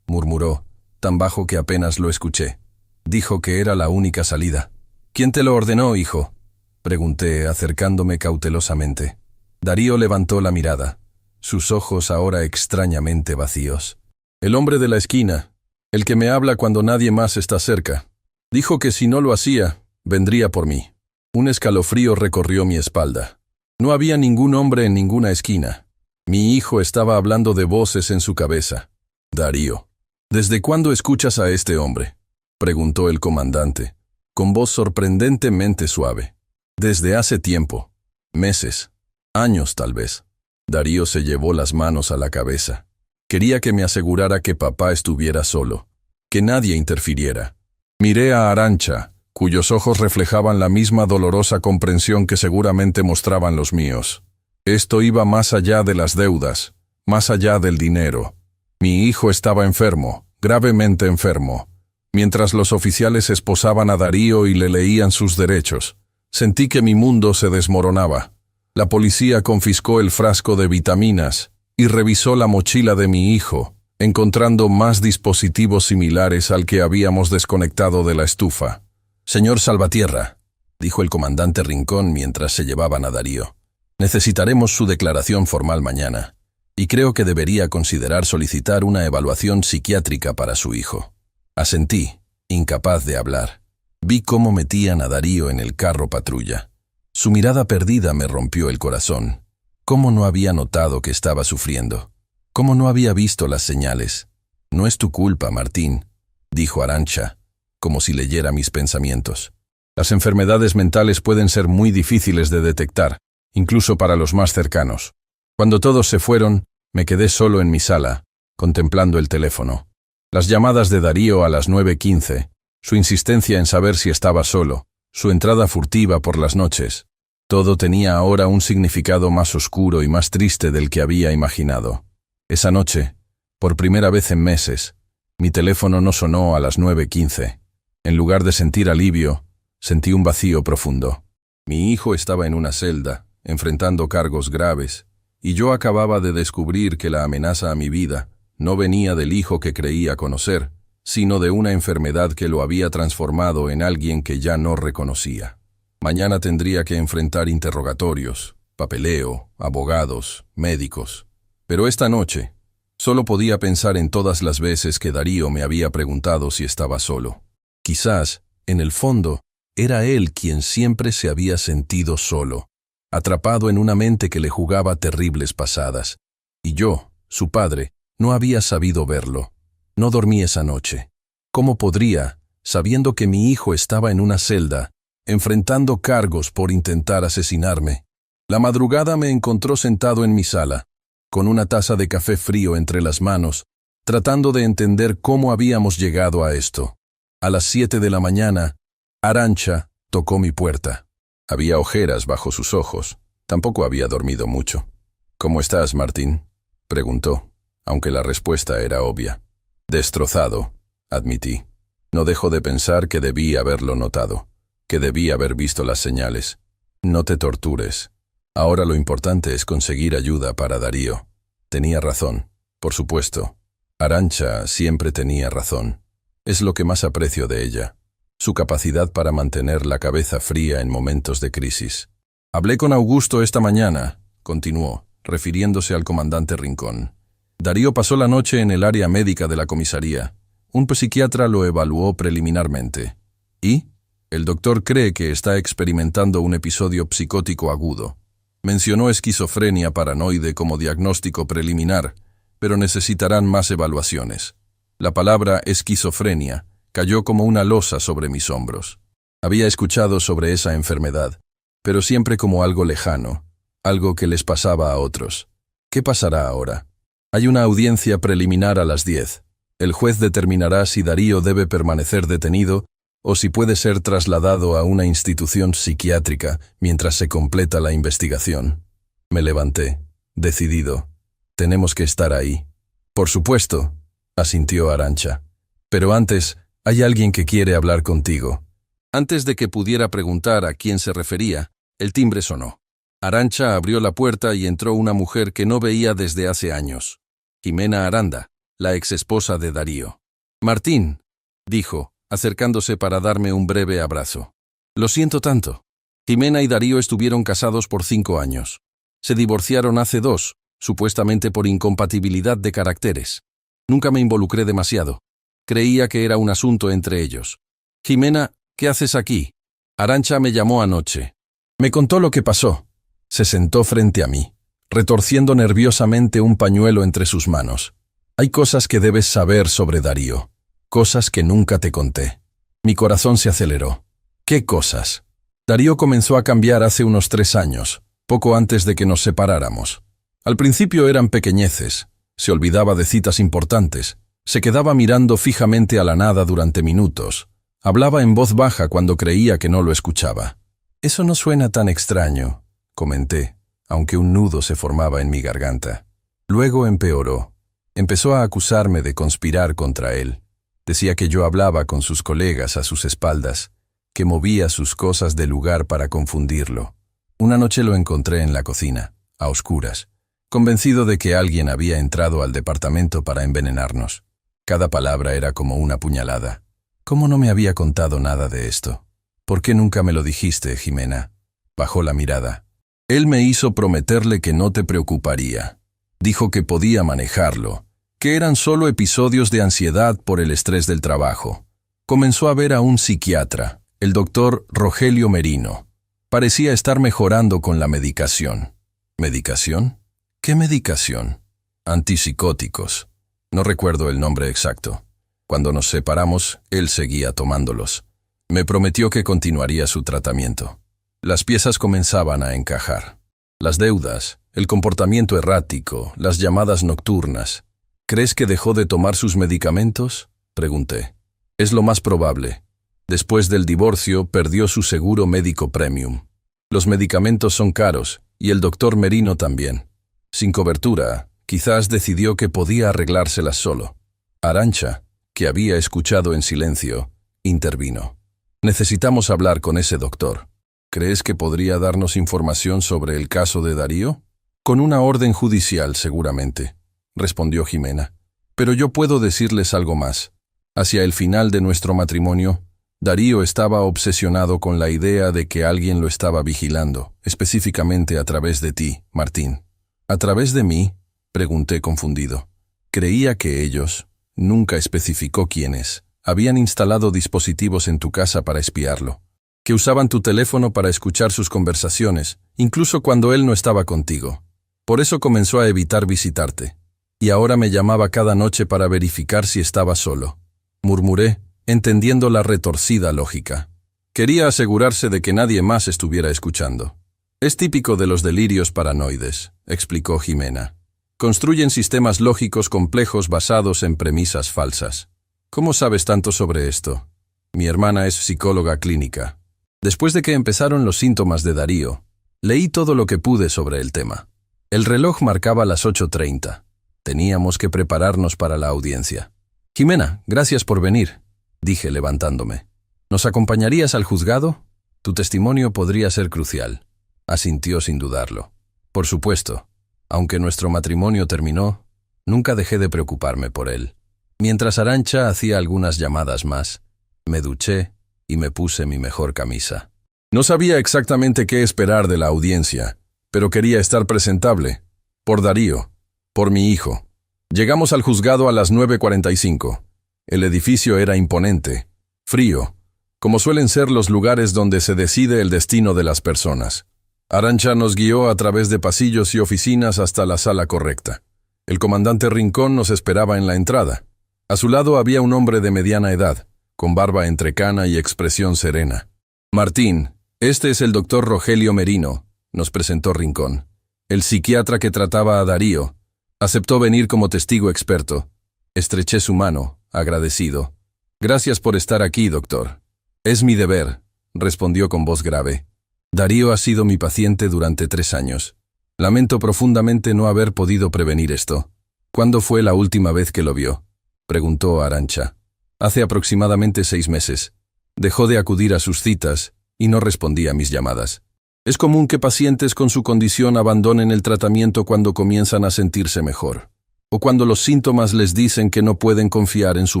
S1: murmuró, tan bajo que apenas lo escuché. Dijo que era la única salida. ¿Quién te lo ordenó, hijo?, pregunté, acercándome cautelosamente. Darío levantó la mirada. sus ojos ahora extrañamente vacíos. El hombre de la esquina, el que me habla cuando nadie más está cerca, dijo que si no lo hacía, vendría por mí. Un escalofrío recorrió mi espalda. No había ningún hombre en ninguna esquina. Mi hijo estaba hablando de voces en su cabeza. Darío. ¿Desde cuándo escuchas a este hombre?, preguntó el comandante, con voz sorprendentemente suave. Desde hace tiempo. Meses. Años tal vez. Darío se llevó las manos a la cabeza. Quería que me asegurara que papá estuviera solo, que nadie interfiriera. Miré a Arantxa, cuyos ojos reflejaban la misma dolorosa comprensión que seguramente mostraban los míos. Esto iba más allá de las deudas, más allá del dinero. Mi hijo estaba enfermo, gravemente enfermo. Mientras los oficiales esposaban a Darío y le leían sus derechos, sentí que mi mundo se desmoronaba. La policía confiscó el frasco de vitaminas y revisó la mochila de mi hijo, encontrando más dispositivos similares al que habíamos desconectado de la estufa. «Señor Salvatierra», dijo el comandante Rincón mientras se llevaban a Darío, «necesitaremos su declaración formal mañana, y creo que debería considerar solicitar una evaluación psiquiátrica para su hijo». Asentí, incapaz de hablar. Vi cómo metían a Darío en el carro patrulla. Su mirada perdida me rompió el corazón. ¿Cómo no había notado que estaba sufriendo? ¿Cómo no había visto las señales? «No es tu culpa, Martín», dijo Arantxa, como si leyera mis pensamientos. «Las enfermedades mentales pueden ser muy difíciles de detectar, incluso para los más cercanos». Cuando todos se fueron, me quedé solo en mi sala, contemplando el teléfono. Las llamadas de Darío a las 9:15, su insistencia en saber si estaba solo, su entrada furtiva por las noches. Todo tenía ahora un significado más oscuro y más triste del que había imaginado. Esa noche, por primera vez en meses, mi teléfono no sonó a las 9:15. En lugar de sentir alivio, sentí un vacío profundo. Mi hijo estaba en una celda, enfrentando cargos graves, y yo acababa de descubrir que la amenaza a mi vida no venía del hijo que creía conocer, sino de una enfermedad que lo había transformado en alguien que ya no reconocía. Mañana tendría que enfrentar interrogatorios, papeleo, abogados, médicos. Pero esta noche, solo podía pensar en todas las veces que Darío me había preguntado si estaba solo. Quizás, en el fondo, era él quien siempre se había sentido solo, atrapado en una mente que le jugaba terribles pasadas. Y yo, su padre, no había sabido verlo. No dormí esa noche. ¿Cómo podría, sabiendo que mi hijo estaba en una celda, enfrentando cargos por intentar asesinarme? La madrugada me encontró sentado en mi sala, con una taza de café frío entre las manos, tratando de entender cómo habíamos llegado a esto. A las 7 de la mañana, Arantxa tocó mi puerta. Había ojeras bajo sus ojos. Tampoco había dormido mucho. «¿Cómo estás, Martín?», preguntó, aunque la respuesta era obvia. «Destrozado», admití. No dejo de pensar que debí haberlo notado, que debí haber visto las señales. «No te tortures. Ahora lo importante es conseguir ayuda para Darío». Tenía razón, por supuesto. Arantxa siempre tenía razón. Es lo que más aprecio de ella, su capacidad para mantener la cabeza fría en momentos de crisis. «Hablé con Augusto esta mañana», continuó, refiriéndose al comandante Rincón. «Darío pasó la noche en el área médica de la comisaría. Un psiquiatra lo evaluó preliminarmente. ¿Y? El doctor cree que está experimentando un episodio psicótico agudo. Mencionó esquizofrenia paranoide como diagnóstico preliminar, pero necesitarán más evaluaciones». La palabra esquizofrenia cayó como una losa sobre mis hombros. Había escuchado sobre esa enfermedad, pero siempre como algo lejano, algo que les pasaba a otros. ¿Qué pasará ahora? Hay una audiencia preliminar a las 10. El juez determinará si Darío debe permanecer detenido o si puede ser trasladado a una institución psiquiátrica mientras se completa la investigación. Me levanté, decidido. Tenemos que estar ahí. «Por supuesto», asintió Arantxa. «Pero antes, hay alguien que quiere hablar contigo». Antes de que pudiera preguntar a quién se refería, el timbre sonó. Arantxa abrió la puerta y entró una mujer que no veía desde hace años. Jimena Aranda, la exesposa de Darío. «Martín», dijo, acercándose para darme un breve abrazo. «Lo siento tanto». Jimena y Darío estuvieron casados por 5 años. Se divorciaron hace 2, supuestamente por incompatibilidad de caracteres. Nunca me involucré demasiado. Creía que era un asunto entre ellos. Jimena, ¿qué haces aquí? Arantxa me llamó anoche. Me contó lo que pasó. Se sentó frente a mí, retorciendo nerviosamente un pañuelo entre sus manos. Hay cosas que debes saber sobre Darío, cosas que nunca te conté. Mi corazón se aceleró. ¿Qué cosas? Darío comenzó a cambiar hace unos 3 años, poco antes de que nos separáramos. Al principio eran pequeñeces, se olvidaba de citas importantes, se quedaba mirando fijamente a la nada durante minutos, hablaba en voz baja cuando creía que no lo escuchaba. Eso no suena tan extraño, comenté, aunque un nudo se formaba en mi garganta. Luego empeoró. Empezó a acusarme de conspirar contra él. Decía que yo hablaba con sus colegas a sus espaldas, que movía sus cosas de lugar para confundirlo. Una noche lo encontré en la cocina, a oscuras, convencido de que alguien había entrado al departamento para envenenarnos. Cada palabra era como una puñalada. ¿Cómo no me había contado nada de esto? ¿Por qué nunca me lo dijiste, Jimena? Bajó la mirada. Él me hizo prometerle que no te preocuparía. Dijo que podía manejarlo, que eran solo episodios de ansiedad por el estrés del trabajo. Comenzó a ver a un psiquiatra, el doctor Rogelio Merino. Parecía estar mejorando con la medicación. ¿Medicación? ¿Qué medicación? Antipsicóticos. No recuerdo el nombre exacto. Cuando nos separamos, él seguía tomándolos. Me prometió que continuaría su tratamiento. Las piezas comenzaban a encajar. Las deudas, el comportamiento errático, las llamadas nocturnas. ¿Crees que dejó de tomar sus medicamentos? Pregunté. Es lo más probable. Después del divorcio, perdió su seguro médico premium. Los medicamentos son caros, y el doctor Merino también. Sin cobertura, quizás decidió que podía arreglárselas solo. Arantxa, que había escuchado en silencio, intervino. Necesitamos hablar con ese doctor. ¿Crees que podría darnos información sobre el caso de Darío? Con una orden judicial, seguramente, respondió Jimena. Pero yo puedo decirles algo más. Hacia el final de nuestro matrimonio, Darío estaba obsesionado con la idea de que alguien lo estaba vigilando, específicamente a través de ti, Martín. ¿A través de mí? Pregunté confundido. Creía que ellos, nunca especificó quiénes, habían instalado dispositivos en tu casa para espiarlo, que usaban tu teléfono para escuchar sus conversaciones, incluso cuando él no estaba contigo. Por eso comenzó a evitar visitarte. Y ahora me llamaba cada noche para verificar si estaba solo. Murmuré, entendiendo la retorcida lógica. Quería asegurarse de que nadie más estuviera escuchando. Es típico de los delirios paranoides, explicó Jimena. Construyen sistemas lógicos complejos basados en premisas falsas. ¿Cómo sabes tanto sobre esto? Mi hermana es psicóloga clínica. Después de que empezaron los síntomas de Darío, leí todo lo que pude sobre el tema. El reloj marcaba las 8:30. Teníamos que prepararnos para la audiencia. Jimena, gracias por venir, dije levantándome. ¿Nos acompañarías al juzgado? Tu testimonio podría ser crucial. Asintió sin dudarlo. Por supuesto. Aunque nuestro matrimonio terminó, nunca dejé de preocuparme por él. Mientras Arantxa hacía algunas llamadas más, me duché y me puse mi mejor camisa. No sabía exactamente qué esperar de la audiencia, pero quería estar presentable. Por Darío, por mi hijo. Llegamos al juzgado a las 9:45. El edificio era imponente, frío, como suelen ser los lugares donde se decide el destino de las personas. Arantxa nos guió a través de pasillos y oficinas hasta la sala correcta. El comandante Rincón nos esperaba en la entrada. A su lado había un hombre de mediana edad, con barba entrecana y expresión serena. Martín, este es el doctor Rogelio Merino, nos presentó Rincón. El psiquiatra que trataba a Darío. Aceptó venir como testigo experto. Estreché su mano, agradecido. Gracias por estar aquí, doctor. Es mi deber, respondió con voz grave. Darío ha sido mi paciente durante 3 años. Lamento profundamente no haber podido prevenir esto. ¿Cuándo fue la última vez que lo vio? Preguntó Arantxa. Hace aproximadamente 6 meses. Dejó de acudir a sus citas y no respondía a mis llamadas. Es común que pacientes con su condición abandonen el tratamiento cuando comienzan a sentirse mejor, o cuando los síntomas les dicen que no pueden confiar en su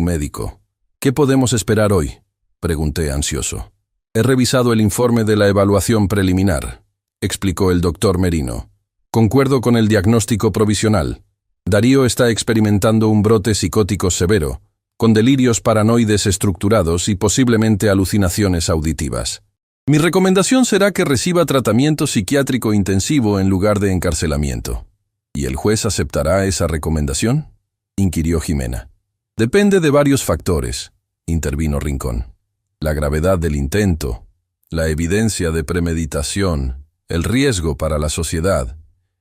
S1: médico. ¿Qué podemos esperar hoy?, pregunté ansioso. He revisado el informe de la evaluación preliminar, explicó el doctor Merino. Concuerdo con el diagnóstico provisional. Darío está experimentando un brote psicótico severo, con delirios paranoides estructurados y posiblemente alucinaciones auditivas. Mi recomendación será que reciba tratamiento psiquiátrico intensivo en lugar de encarcelamiento. ¿Y el juez aceptará esa recomendación?, inquirió Jimena. Depende de varios factores, intervino Rincón. La gravedad del intento, la evidencia de premeditación, el riesgo para la sociedad.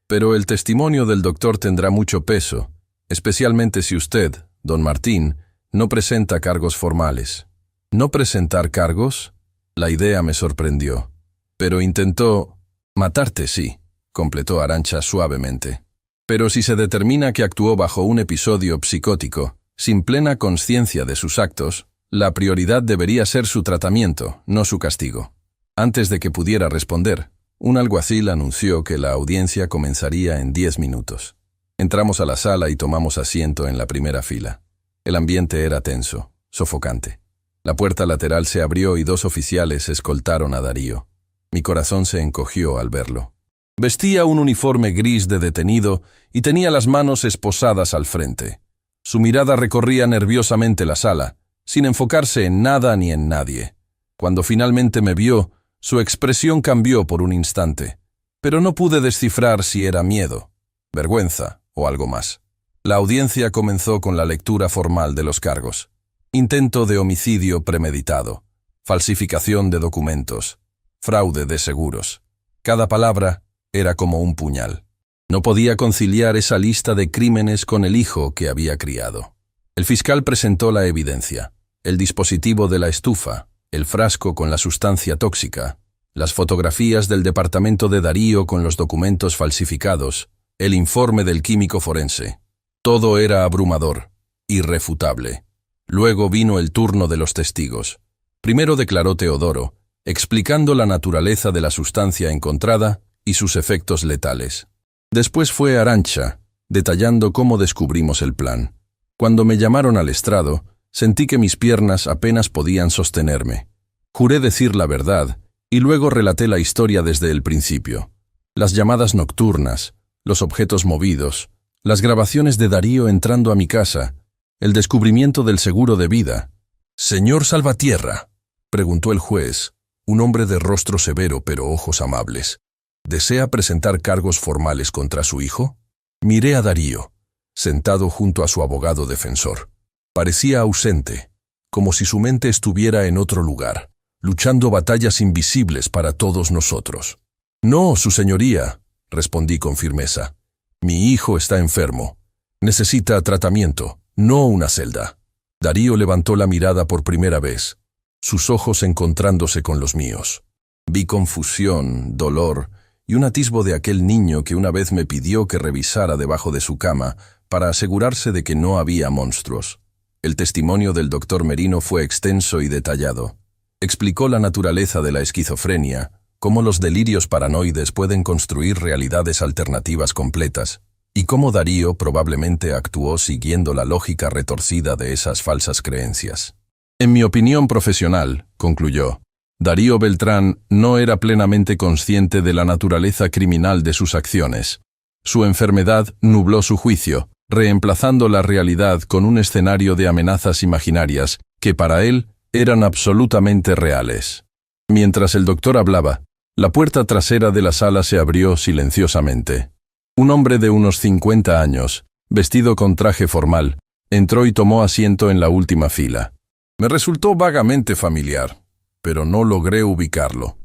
S1: Pero el testimonio del doctor tendrá mucho peso, especialmente si usted, don Martín, no presenta cargos formales. ¿No presentar cargos? La idea me sorprendió. Pero intentó... Matarte, sí, completó Arantxa suavemente. Pero si se determina que actuó bajo un episodio psicótico, sin plena conciencia de sus actos, la prioridad debería ser su tratamiento, no su castigo. Antes de que pudiera responder, un alguacil anunció que la audiencia comenzaría en 10 minutos. Entramos a la sala y tomamos asiento en la primera fila. El ambiente era tenso, sofocante. La puerta lateral se abrió y 2 oficiales escoltaron a Darío. Mi corazón se encogió al verlo. Vestía un uniforme gris de detenido y tenía las manos esposadas al frente. Su mirada recorría nerviosamente la sala, sin enfocarse en nada ni en nadie. Cuando finalmente me vio, su expresión cambió por un instante, pero no pude descifrar si era miedo, vergüenza o algo más. La audiencia comenzó con la lectura formal de los cargos. Intento de homicidio premeditado, falsificación de documentos, fraude de seguros. Cada palabra era como un puñal. No podía conciliar esa lista de crímenes con el hijo que había criado. El fiscal presentó la evidencia, el dispositivo de la estufa, el frasco con la sustancia tóxica, las fotografías del departamento de Darío con los documentos falsificados, el informe del químico forense. Todo era abrumador, irrefutable. Luego vino el turno de los testigos. Primero declaró Teodoro, explicando la naturaleza de la sustancia encontrada y sus efectos letales. Después fue Arantxa, detallando cómo descubrimos el plan. Cuando me llamaron al estrado, sentí que mis piernas apenas podían sostenerme. Juré decir la verdad, y luego relaté la historia desde el principio. Las llamadas nocturnas, los objetos movidos, las grabaciones de Darío entrando a mi casa, el descubrimiento del seguro de vida. «Señor Salvatierra», preguntó el juez, un hombre de rostro severo pero ojos amables. ¿Desea presentar cargos formales contra su hijo? Miré a Darío, sentado junto a su abogado defensor. Parecía ausente, como si su mente estuviera en otro lugar, luchando batallas invisibles para todos nosotros. «No, su señoría», respondí con firmeza. «Mi hijo está enfermo. Necesita tratamiento, no una celda». Darío levantó la mirada por primera vez, sus ojos encontrándose con los míos. Vi confusión, dolor y un atisbo de aquel niño que una vez me pidió que revisara debajo de su cama para asegurarse de que no había monstruos. El testimonio del doctor Merino fue extenso y detallado. Explicó la naturaleza de la esquizofrenia, cómo los delirios paranoides pueden construir realidades alternativas completas, y cómo Darío probablemente actuó siguiendo la lógica retorcida de esas falsas creencias. En mi opinión profesional, concluyó, Darío Beltrán no era plenamente consciente de la naturaleza criminal de sus acciones. Su enfermedad nubló su juicio, reemplazando la realidad con un escenario de amenazas imaginarias que para él eran absolutamente reales. Mientras el doctor hablaba, la puerta trasera de la sala se abrió silenciosamente. Un hombre de unos 50 años, vestido con traje formal, entró y tomó asiento en la última fila. Me resultó vagamente familiar, pero no logré ubicarlo.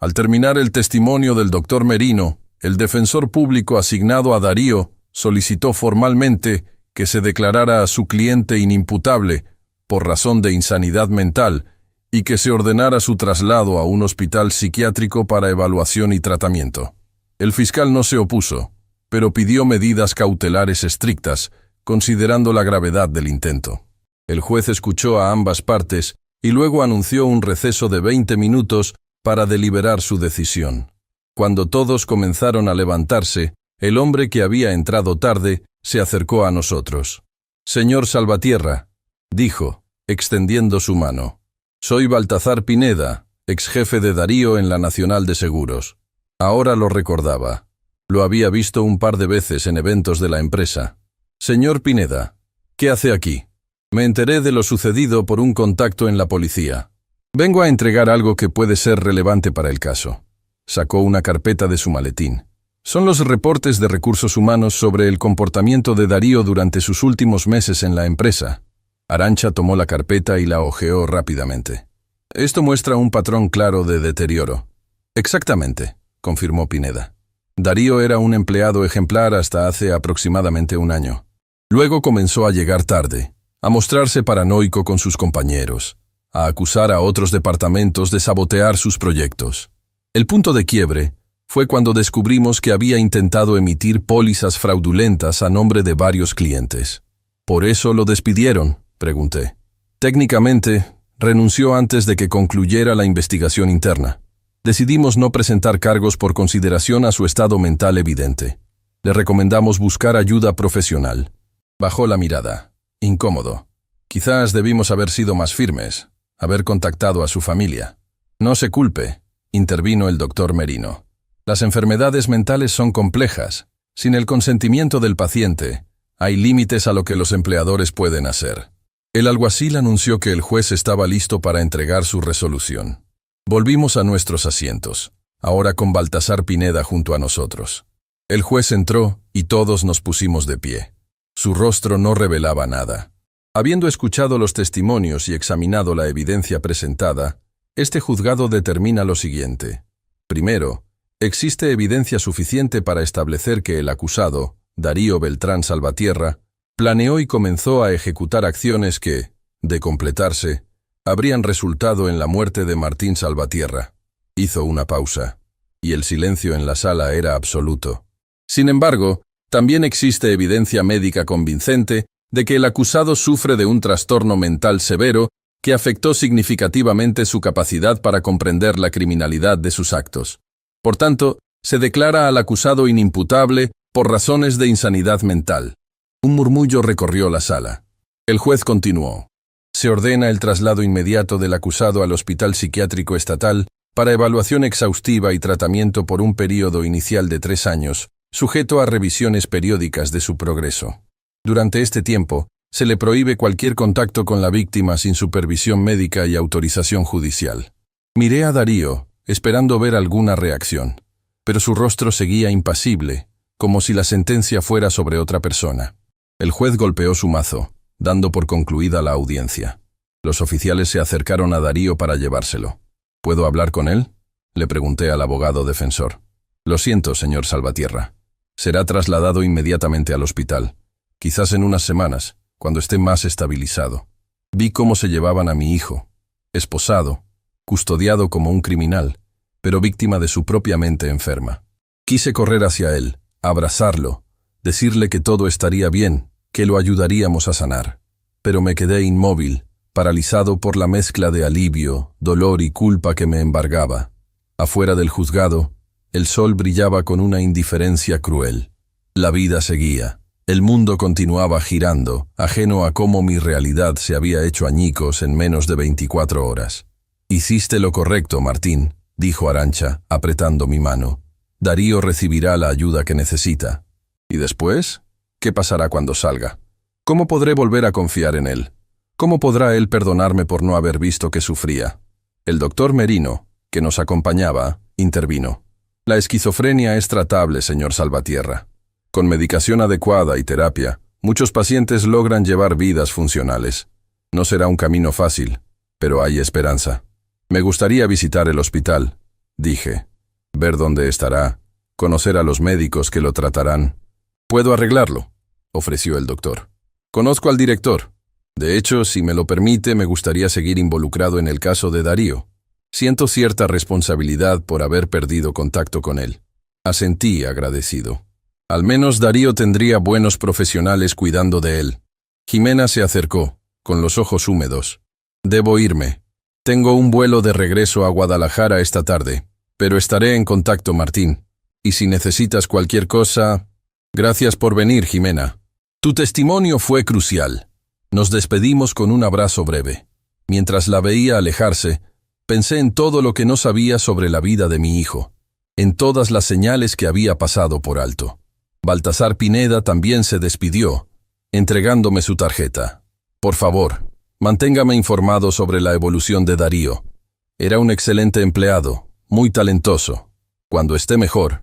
S1: Al terminar el testimonio del doctor Merino, el defensor público asignado a Darío solicitó formalmente que se declarara a su cliente inimputable por razón de insanidad mental y que se ordenara su traslado a un hospital psiquiátrico para evaluación y tratamiento. El fiscal no se opuso, pero pidió medidas cautelares estrictas, considerando la gravedad del intento. El juez escuchó a ambas partes y luego anunció un receso de 20 minutos para deliberar su decisión. Cuando todos comenzaron a levantarse, el hombre que había entrado tarde se acercó a nosotros. «Señor Salvatierra», dijo, extendiendo su mano. «Soy Baltazar Pineda, ex jefe de Darío en la Nacional de Seguros». Ahora lo recordaba. Lo había visto un par de veces en eventos de la empresa. Señor Pineda, ¿qué hace aquí? Me enteré de lo sucedido por un contacto en la policía. Vengo a entregar algo que puede ser relevante para el caso. Sacó una carpeta de su maletín. Son los reportes de recursos humanos sobre el comportamiento de Darío durante sus últimos meses en la empresa. Arantxa tomó la carpeta y la hojeó rápidamente. Esto muestra un patrón claro de deterioro. Exactamente, confirmó Pineda. Darío era un empleado ejemplar hasta hace aproximadamente un año. Luego comenzó a llegar tarde, a mostrarse paranoico con sus compañeros, a acusar a otros departamentos de sabotear sus proyectos. El punto de quiebre fue cuando descubrimos que había intentado emitir pólizas fraudulentas a nombre de varios clientes. ¿Por eso lo despidieron?, pregunté. Técnicamente, renunció antes de que concluyera la investigación interna. Decidimos no presentar cargos por consideración a su estado mental evidente. Le recomendamos buscar ayuda profesional. Bajó la mirada, incómodo. Quizás debimos haber sido más firmes, haber contactado a su familia. No se culpe, intervino el doctor Merino. Las enfermedades mentales son complejas. Sin el consentimiento del paciente, hay límites a lo que los empleadores pueden hacer. El alguacil anunció que el juez estaba listo para entregar su resolución. Volvimos a nuestros asientos, ahora con Baltasar Pineda junto a nosotros. El juez entró y todos nos pusimos de pie. Su rostro no revelaba nada. Habiendo escuchado los testimonios y examinado la evidencia presentada, este juzgado determina lo siguiente. Primero, existe evidencia suficiente para establecer que el acusado, Darío Beltrán Salvatierra, planeó y comenzó a ejecutar acciones que, de completarse, habrían resultado en la muerte de Martín Salvatierra. Hizo una pausa, y el silencio en la sala era absoluto. Sin embargo, también existe evidencia médica convincente de que el acusado sufre de un trastorno mental severo que afectó significativamente su capacidad para comprender la criminalidad de sus actos. Por tanto, se declara al acusado inimputable por razones de insanidad mental. Un murmullo recorrió la sala. El juez continuó. Se ordena el traslado inmediato del acusado al Hospital Psiquiátrico Estatal para evaluación exhaustiva y tratamiento por un período inicial de 3 años, sujeto a revisiones periódicas de su progreso. Durante este tiempo, se le prohíbe cualquier contacto con la víctima sin supervisión médica y autorización judicial. Miré a Darío, esperando ver alguna reacción, pero su rostro seguía impasible, como si la sentencia fuera sobre otra persona. El juez golpeó su mazo, dando por concluida la audiencia. Los oficiales se acercaron a Darío para llevárselo. ¿Puedo hablar con él?, le pregunté al abogado defensor. Lo siento, señor Salvatierra. Será trasladado inmediatamente al hospital. Quizás en unas semanas, cuando esté más estabilizado. Vi cómo se llevaban a mi hijo, esposado, custodiado como un criminal, pero víctima de su propia mente enferma. Quise correr hacia él, abrazarlo, decirle que todo estaría bien, que lo ayudaríamos a sanar. Pero me quedé inmóvil, paralizado por la mezcla de alivio, dolor y culpa que me embargaba. Afuera del juzgado, el sol brillaba con una indiferencia cruel. La vida seguía. El mundo continuaba girando, ajeno a cómo mi realidad se había hecho añicos en menos de 24 horas. Hiciste lo correcto, Martín, dijo Arantxa, apretando mi mano. Darío recibirá la ayuda que necesita. ¿Y después? ¿Qué pasará cuando salga? ¿Cómo podré volver a confiar en él? ¿Cómo podrá él perdonarme por no haber visto que sufría? El doctor Merino, que nos acompañaba, intervino. La esquizofrenia es tratable, señor Salvatierra. Con medicación adecuada y terapia, muchos pacientes logran llevar vidas funcionales. No será un camino fácil, pero hay esperanza. Me gustaría visitar el hospital, dije. Ver dónde estará, conocer a los médicos que lo tratarán. «Puedo arreglarlo», ofreció el doctor. «Conozco al director. De hecho, si me lo permite, me gustaría seguir involucrado en el caso de Darío. Siento cierta responsabilidad por haber perdido contacto con él». Asentí agradecido. Al menos Darío tendría buenos profesionales cuidando de él. Jimena se acercó, con los ojos húmedos. «Debo irme. Tengo un vuelo de regreso a Guadalajara esta tarde, pero estaré en contacto, Martín. Y si necesitas cualquier cosa... Gracias por venir, Jimena. Tu testimonio fue crucial». Nos despedimos con un abrazo breve. Mientras la veía alejarse, pensé en todo lo que no sabía sobre la vida de mi hijo. en todas las señales que había pasado por alto. Baltasar Pineda también se despidió, entregándome su tarjeta. Por favor, manténgame informado sobre la evolución de Darío. Era un excelente empleado, muy talentoso. Cuando esté mejor,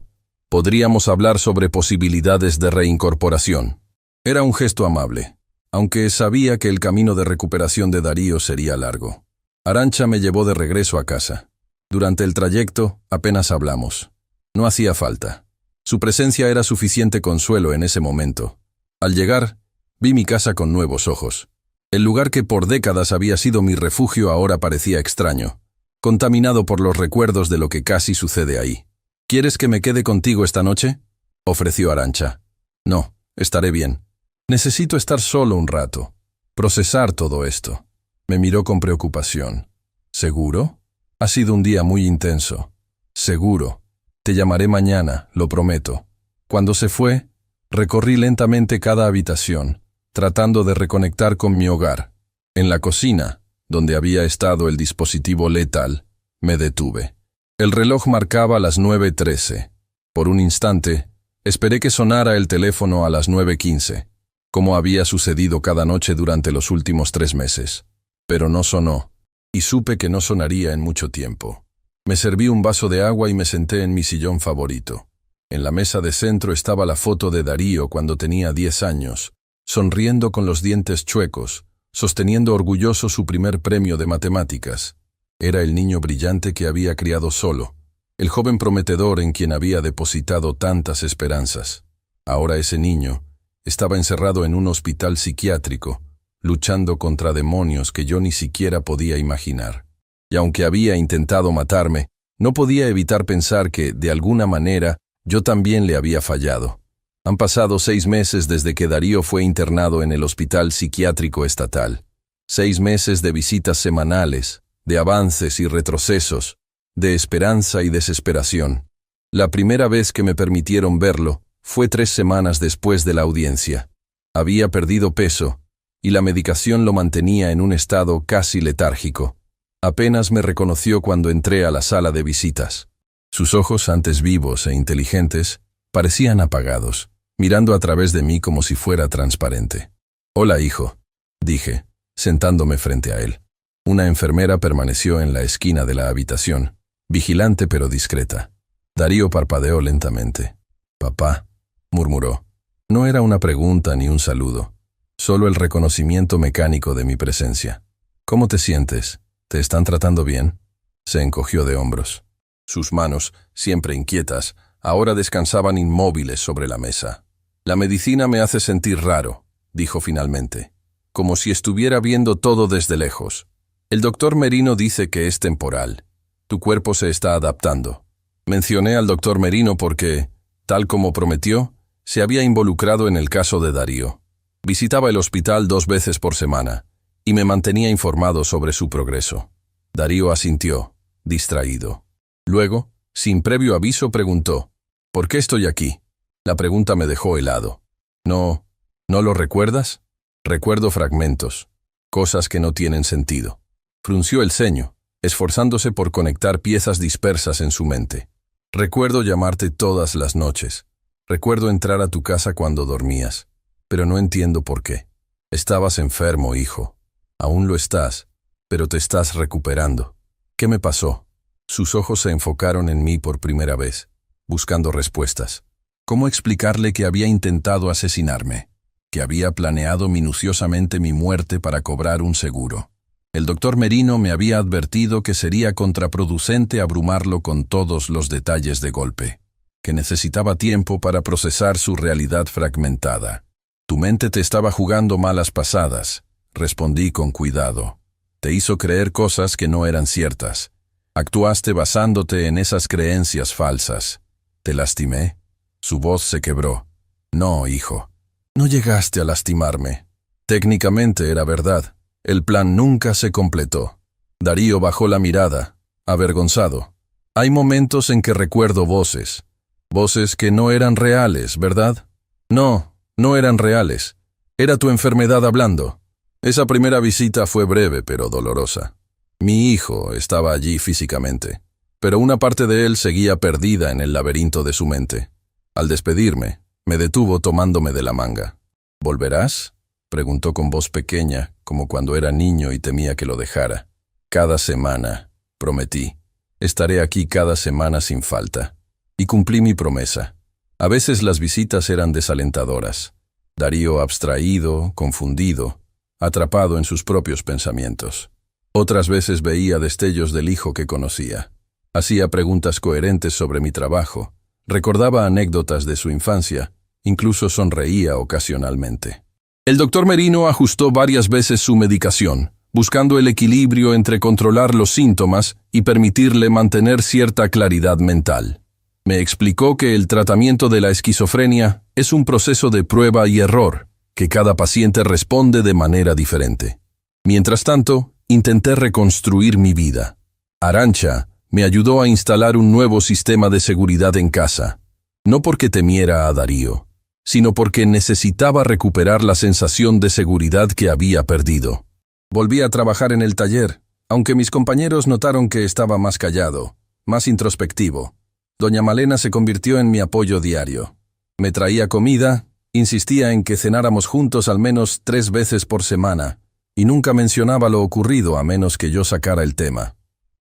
S1: podríamos hablar sobre posibilidades de reincorporación. Era un gesto amable, aunque sabía que el camino de recuperación de Darío sería largo. Arantxa me llevó de regreso a casa. Durante el trayecto, apenas hablamos. No hacía falta. Su presencia era suficiente consuelo en ese momento. Al llegar, vi mi casa con nuevos ojos. El lugar que por décadas había sido mi refugio ahora parecía extraño, contaminado por los recuerdos de lo que casi sucede ahí. ¿Quieres que me quede contigo esta noche?, ofreció Arantxa. No, estaré bien. Necesito estar solo un rato, procesar todo esto. Me miró con preocupación. ¿Seguro? Ha sido un día muy intenso. Seguro. Te llamaré mañana, lo prometo. Cuando se fue, recorrí lentamente cada habitación, tratando de reconectar con mi hogar. En la cocina, donde había estado el dispositivo letal, me detuve. El reloj marcaba las 9:13. Por un instante, esperé que sonara el teléfono a las 9:15, como había sucedido cada noche durante los últimos 3 meses. Pero no sonó, y supe que no sonaría en mucho tiempo. Me serví un vaso de agua y me senté en mi sillón favorito. En la mesa de centro estaba la foto de Darío cuando tenía 10 años, sonriendo con los dientes chuecos, sosteniendo orgulloso su primer premio de matemáticas. Era el niño brillante que había criado solo, el joven prometedor en quien había depositado tantas esperanzas. Ahora ese niño estaba encerrado en un hospital psiquiátrico, luchando contra demonios que yo ni siquiera podía imaginar. Y aunque había intentado matarme, no podía evitar pensar que, de alguna manera, yo también le había fallado. Han pasado 6 meses desde que Darío fue internado en el Hospital Psiquiátrico Estatal. 6 meses de visitas semanales, de avances y retrocesos, de esperanza y desesperación. La primera vez que me permitieron verlo fue 3 semanas después de la audiencia. Había perdido peso, y la medicación lo mantenía en un estado casi letárgico. Apenas me reconoció cuando entré a la sala de visitas. Sus ojos, antes vivos e inteligentes, parecían apagados, mirando a través de mí como si fuera transparente. «Hola, hijo», dije, sentándome frente a él. Una enfermera permaneció en la esquina de la habitación, vigilante pero discreta. Darío parpadeó lentamente. «Papá», murmuró. No era una pregunta ni un saludo, solo el reconocimiento mecánico de mi presencia. «¿Cómo te sientes? ¿Te están tratando bien?». Se encogió de hombros. Sus manos, siempre inquietas, ahora descansaban inmóviles sobre la mesa. «La medicina me hace sentir raro», dijo finalmente, como si estuviera viendo todo desde lejos. «El doctor Merino dice que es temporal. Tu cuerpo se está adaptando». Mencioné al doctor Merino porque, tal como prometió, se había involucrado en el caso de Darío. Visitaba el hospital 2 veces por semana, y me mantenía informado sobre su progreso. Darío asintió, distraído. Luego, sin previo aviso, preguntó: «¿Por qué estoy aquí?». La pregunta me dejó helado. «¿No lo recuerdas?». «Recuerdo fragmentos, cosas que no tienen sentido». Frunció el ceño, esforzándose por conectar piezas dispersas en su mente. «Recuerdo llamarte todas las noches. Recuerdo entrar a tu casa cuando dormías, pero no entiendo por qué. Estabas enfermo, hijo. Aún lo estás, pero te estás recuperando. ¿Qué me pasó?». Sus ojos se enfocaron en mí por primera vez, buscando respuestas. ¿Cómo explicarle que había intentado asesinarme? Que había planeado minuciosamente mi muerte para cobrar un seguro. El doctor Merino me había advertido que sería contraproducente abrumarlo con todos los detalles de golpe, que necesitaba tiempo para procesar su realidad fragmentada. «Tu mente te estaba jugando malas pasadas», respondí con cuidado. «Te hizo creer cosas que no eran ciertas. Actuaste basándote en esas creencias falsas. ¿Te lastimé?». Su voz se quebró. «No, hijo. No llegaste a lastimarme. Técnicamente era verdad. El plan nunca se completó». Darío bajó la mirada, avergonzado. «Hay momentos en que recuerdo voces. Voces que no eran reales, ¿verdad?». No eran reales. Era tu enfermedad hablando. Esa primera visita fue breve pero dolorosa. Mi hijo estaba allí físicamente, pero una parte de él seguía perdida en el laberinto de su mente. Al despedirme, me detuvo tomándome de la manga. ¿Volverás?, preguntó con voz pequeña, como cuando era niño y temía que lo dejara. Cada semana, prometí. Estaré aquí cada semana sin falta. Y cumplí mi promesa. A veces las visitas eran desalentadoras. Darío abstraído, confundido, atrapado en sus propios pensamientos. Otras veces veía destellos del hijo que conocía. Hacía preguntas coherentes sobre mi trabajo, recordaba anécdotas de su infancia, incluso sonreía ocasionalmente. El doctor Merino ajustó varias veces su medicación, buscando el equilibrio entre controlar los síntomas y permitirle mantener cierta claridad mental. Me explicó que el tratamiento de la esquizofrenia es un proceso de prueba y error, que cada paciente responde de manera diferente. Mientras tanto, intenté reconstruir mi vida. Arantxa me ayudó a instalar un nuevo sistema de seguridad en casa, no porque temiera a Darío, sino porque necesitaba recuperar la sensación de seguridad que había perdido. Volví a trabajar en el taller, aunque mis compañeros notaron que estaba más callado, más introspectivo. Doña Malena se convirtió en mi apoyo diario. Me traía comida, insistía en que cenáramos juntos al menos 3 veces por semana, y nunca mencionaba lo ocurrido a menos que yo sacara el tema.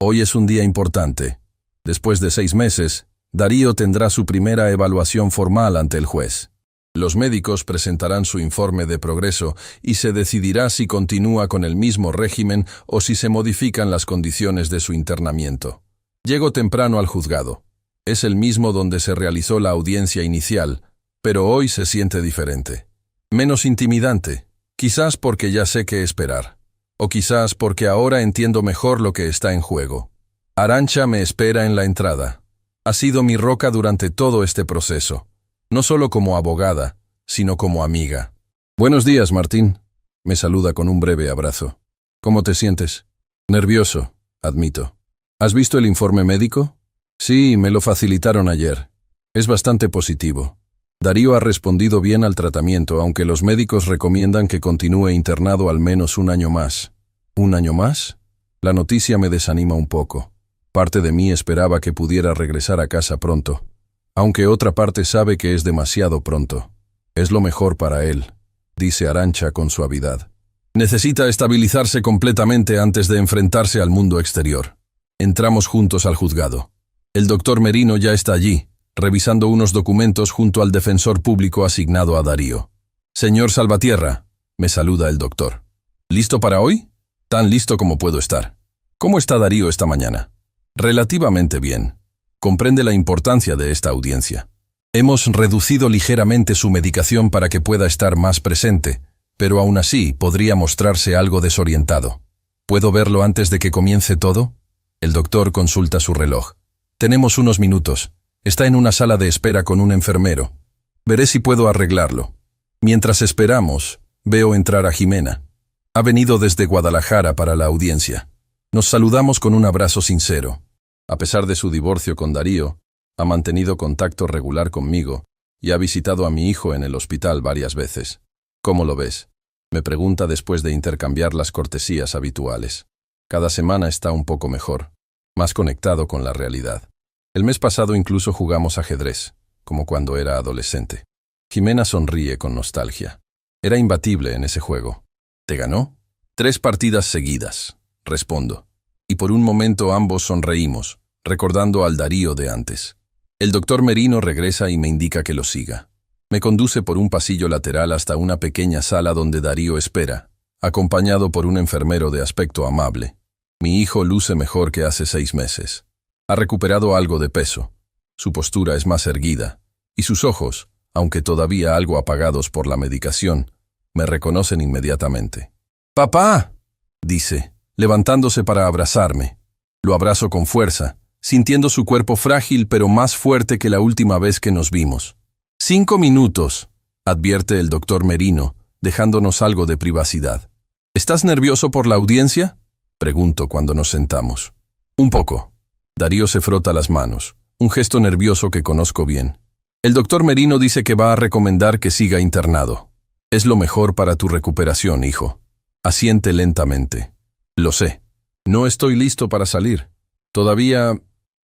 S1: Hoy es un día importante. Después de 6 meses, Darío tendrá su primera evaluación formal ante el juez. Los médicos presentarán su informe de progreso y se decidirá si continúa con el mismo régimen o si se modifican las condiciones de su internamiento. Llego temprano al juzgado. Es el mismo donde se realizó la audiencia inicial, pero hoy se siente diferente. Menos intimidante, quizás porque ya sé qué esperar, o quizás porque ahora entiendo mejor lo que está en juego. Arantxa me espera en la entrada. Ha sido mi roca durante todo este proceso. No solo como abogada, sino como amiga. «Buenos días, Martín», me saluda con un breve abrazo. «¿Cómo te sientes?» «Nervioso», admito. «¿Has visto el informe médico?» «Sí, me lo facilitaron ayer. Es bastante positivo. Darío ha respondido bien al tratamiento, aunque los médicos recomiendan que continúe internado al menos 1 año más». ¿1 año más? La noticia me desanima un poco. Parte de mí esperaba que pudiera regresar a casa pronto, aunque otra parte sabe que es demasiado pronto. Es lo mejor para él, dice Arantxa con suavidad. Necesita estabilizarse completamente antes de enfrentarse al mundo exterior. Entramos juntos al juzgado. El doctor Merino ya está allí, revisando unos documentos junto al defensor público asignado a Darío. «Señor Salvatierra», me saluda el doctor. «¿Listo para hoy?» «Tan listo como puedo estar». «¿Cómo está Darío esta mañana?» «Relativamente bien. Comprende la importancia de esta audiencia. Hemos reducido ligeramente su medicación para que pueda estar más presente, pero aún así podría mostrarse algo desorientado. ¿Puedo verlo antes de que comience todo?» El doctor consulta su reloj. «Tenemos unos minutos. Está en una sala de espera con un enfermero. Veré si puedo arreglarlo». Mientras esperamos, veo entrar a Jimena. Ha venido desde Guadalajara para la audiencia. Nos saludamos con un abrazo sincero. A pesar de su divorcio con Darío, ha mantenido contacto regular conmigo y ha visitado a mi hijo en el hospital varias veces. «¿Cómo lo ves?», me pregunta después de intercambiar las cortesías habituales. Cada semana está un poco mejor, más conectado con la realidad. El mes pasado incluso jugamos ajedrez, como cuando era adolescente. Jimena sonríe con nostalgia. Era imbatible en ese juego. «¿Te ganó?» «3 partidas seguidas», respondo. Y por un momento ambos sonreímos, recordando al Darío de antes. El doctor Merino regresa y me indica que lo siga. Me conduce por un pasillo lateral hasta una pequeña sala donde Darío espera, acompañado por un enfermero de aspecto amable. Mi hijo luce mejor que hace 6 meses. Ha recuperado algo de peso. Su postura es más erguida, y sus ojos, aunque todavía algo apagados por la medicación, me reconocen inmediatamente. «¡Papá!», dice, levantándose para abrazarme. Lo abrazo con fuerza, sintiendo su cuerpo frágil pero más fuerte que la última vez que nos vimos. 5 minutos, advierte el doctor Merino, dejándonos algo de privacidad. ¿Estás nervioso por la audiencia?, pregunto cuando nos sentamos. Un poco. Darío se frota las manos, un gesto nervioso que conozco bien. El doctor Merino dice que va a recomendar que siga internado. Es lo mejor para tu recuperación, hijo. Asiente lentamente. Lo sé. No estoy listo para salir. Todavía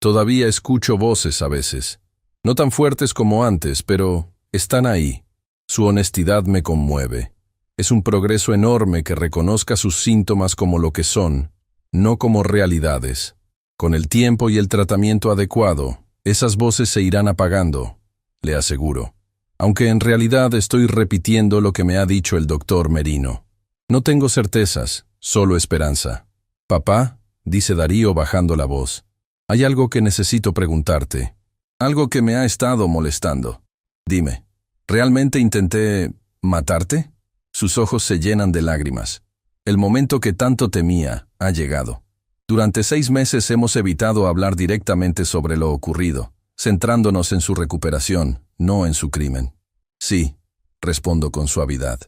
S1: Todavía escucho voces a veces. No tan fuertes como antes, pero están ahí. Su honestidad me conmueve. Es un progreso enorme que reconozca sus síntomas como lo que son, no como realidades. Con el tiempo y el tratamiento adecuado, esas voces se irán apagando, le aseguro. Aunque en realidad estoy repitiendo lo que me ha dicho el doctor Merino. No tengo certezas, solo esperanza. Papá, dice Darío bajando la voz, hay algo que necesito preguntarte. Algo que me ha estado molestando. Dime, ¿realmente intenté matarte? Sus ojos se llenan de lágrimas. El momento que tanto temía ha llegado. Durante 6 meses hemos evitado hablar directamente sobre lo ocurrido, centrándonos en su recuperación, no en su crimen. Sí, respondo con suavidad.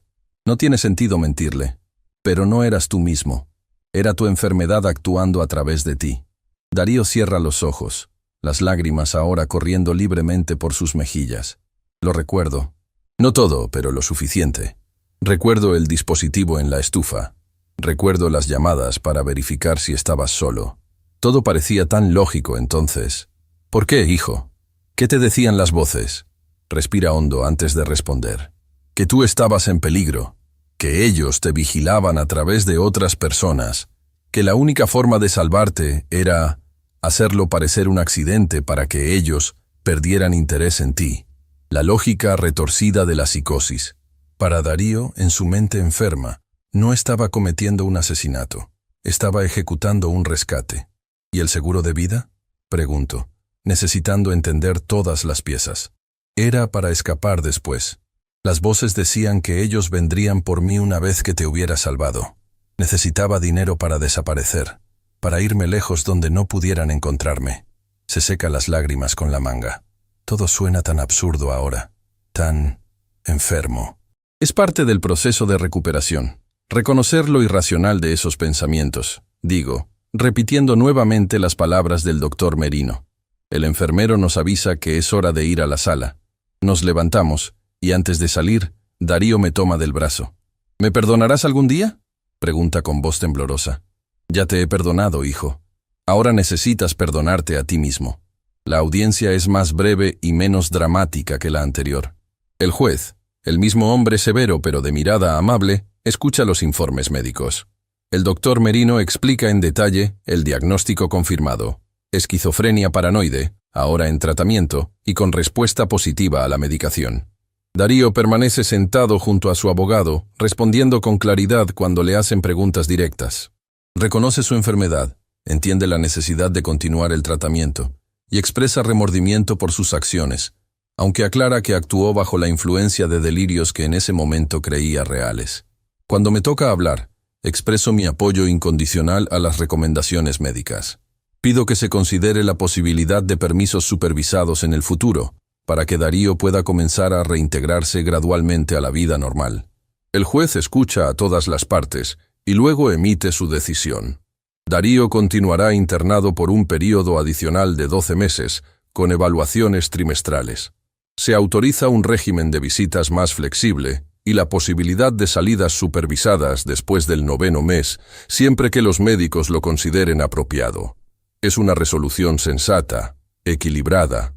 S1: No tiene sentido mentirle. Pero no eras tú mismo. Era tu enfermedad actuando a través de ti. Darío cierra los ojos, las lágrimas ahora corriendo libremente por sus mejillas. Lo recuerdo. No todo, pero lo suficiente. Recuerdo el dispositivo en la estufa. Recuerdo las llamadas para verificar si estabas solo. Todo parecía tan lógico entonces. ¿Por qué, hijo? ¿Qué te decían las voces? Respira hondo antes de responder. Que tú estabas en peligro, que ellos te vigilaban a través de otras personas, que la única forma de salvarte era hacerlo parecer un accidente para que ellos perdieran interés en ti. La lógica retorcida de la psicosis. Para Darío, en su mente enferma, no estaba cometiendo un asesinato, estaba ejecutando un rescate. ¿Y el seguro de vida? Pregunto, necesitando entender todas las piezas. Era para escapar después. Las voces decían que ellos vendrían por mí una vez que te hubiera salvado. Necesitaba dinero para desaparecer, para irme lejos donde no pudieran encontrarme. Se seca las lágrimas con la manga. Todo suena tan absurdo ahora, tan enfermo. Es parte del proceso de recuperación. Reconocer lo irracional de esos pensamientos, digo, repitiendo nuevamente las palabras del doctor Merino. El enfermero nos avisa que es hora de ir a la sala. Nos levantamos, y antes de salir, Darío me toma del brazo. ¿Me perdonarás algún día?, pregunta con voz temblorosa. Ya te he perdonado, hijo. Ahora necesitas perdonarte a ti mismo. La audiencia es más breve y menos dramática que la anterior. El juez, el mismo hombre severo pero de mirada amable, escucha los informes médicos. El doctor Merino explica en detalle el diagnóstico confirmado. Esquizofrenia paranoide, ahora en tratamiento y con respuesta positiva a la medicación. Darío permanece sentado junto a su abogado, respondiendo con claridad cuando le hacen preguntas directas. Reconoce su enfermedad, entiende la necesidad de continuar el tratamiento y expresa remordimiento por sus acciones, aunque aclara que actuó bajo la influencia de delirios que en ese momento creía reales. Cuando me toca hablar, expreso mi apoyo incondicional a las recomendaciones médicas. Pido que se considere la posibilidad de permisos supervisados en el futuro, para que Darío pueda comenzar a reintegrarse gradualmente a la vida normal. El juez escucha a todas las partes y luego emite su decisión. Darío continuará internado por un período adicional de 12 meses, con evaluaciones trimestrales. Se autoriza un régimen de visitas más flexible y la posibilidad de salidas supervisadas después del 9º mes, siempre que los médicos lo consideren apropiado. Es una resolución sensata, equilibrada.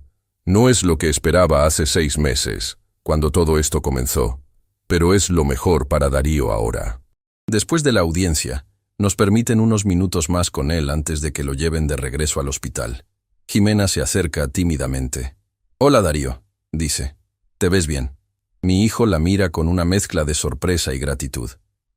S1: No es lo que esperaba hace 6 meses, cuando todo esto comenzó, pero es lo mejor para Darío ahora. Después de la audiencia, nos permiten unos minutos más con él antes de que lo lleven de regreso al hospital. Jimena se acerca tímidamente. «Hola, Darío», dice. «¿Te ves bien?» Mi hijo la mira con una mezcla de sorpresa y gratitud.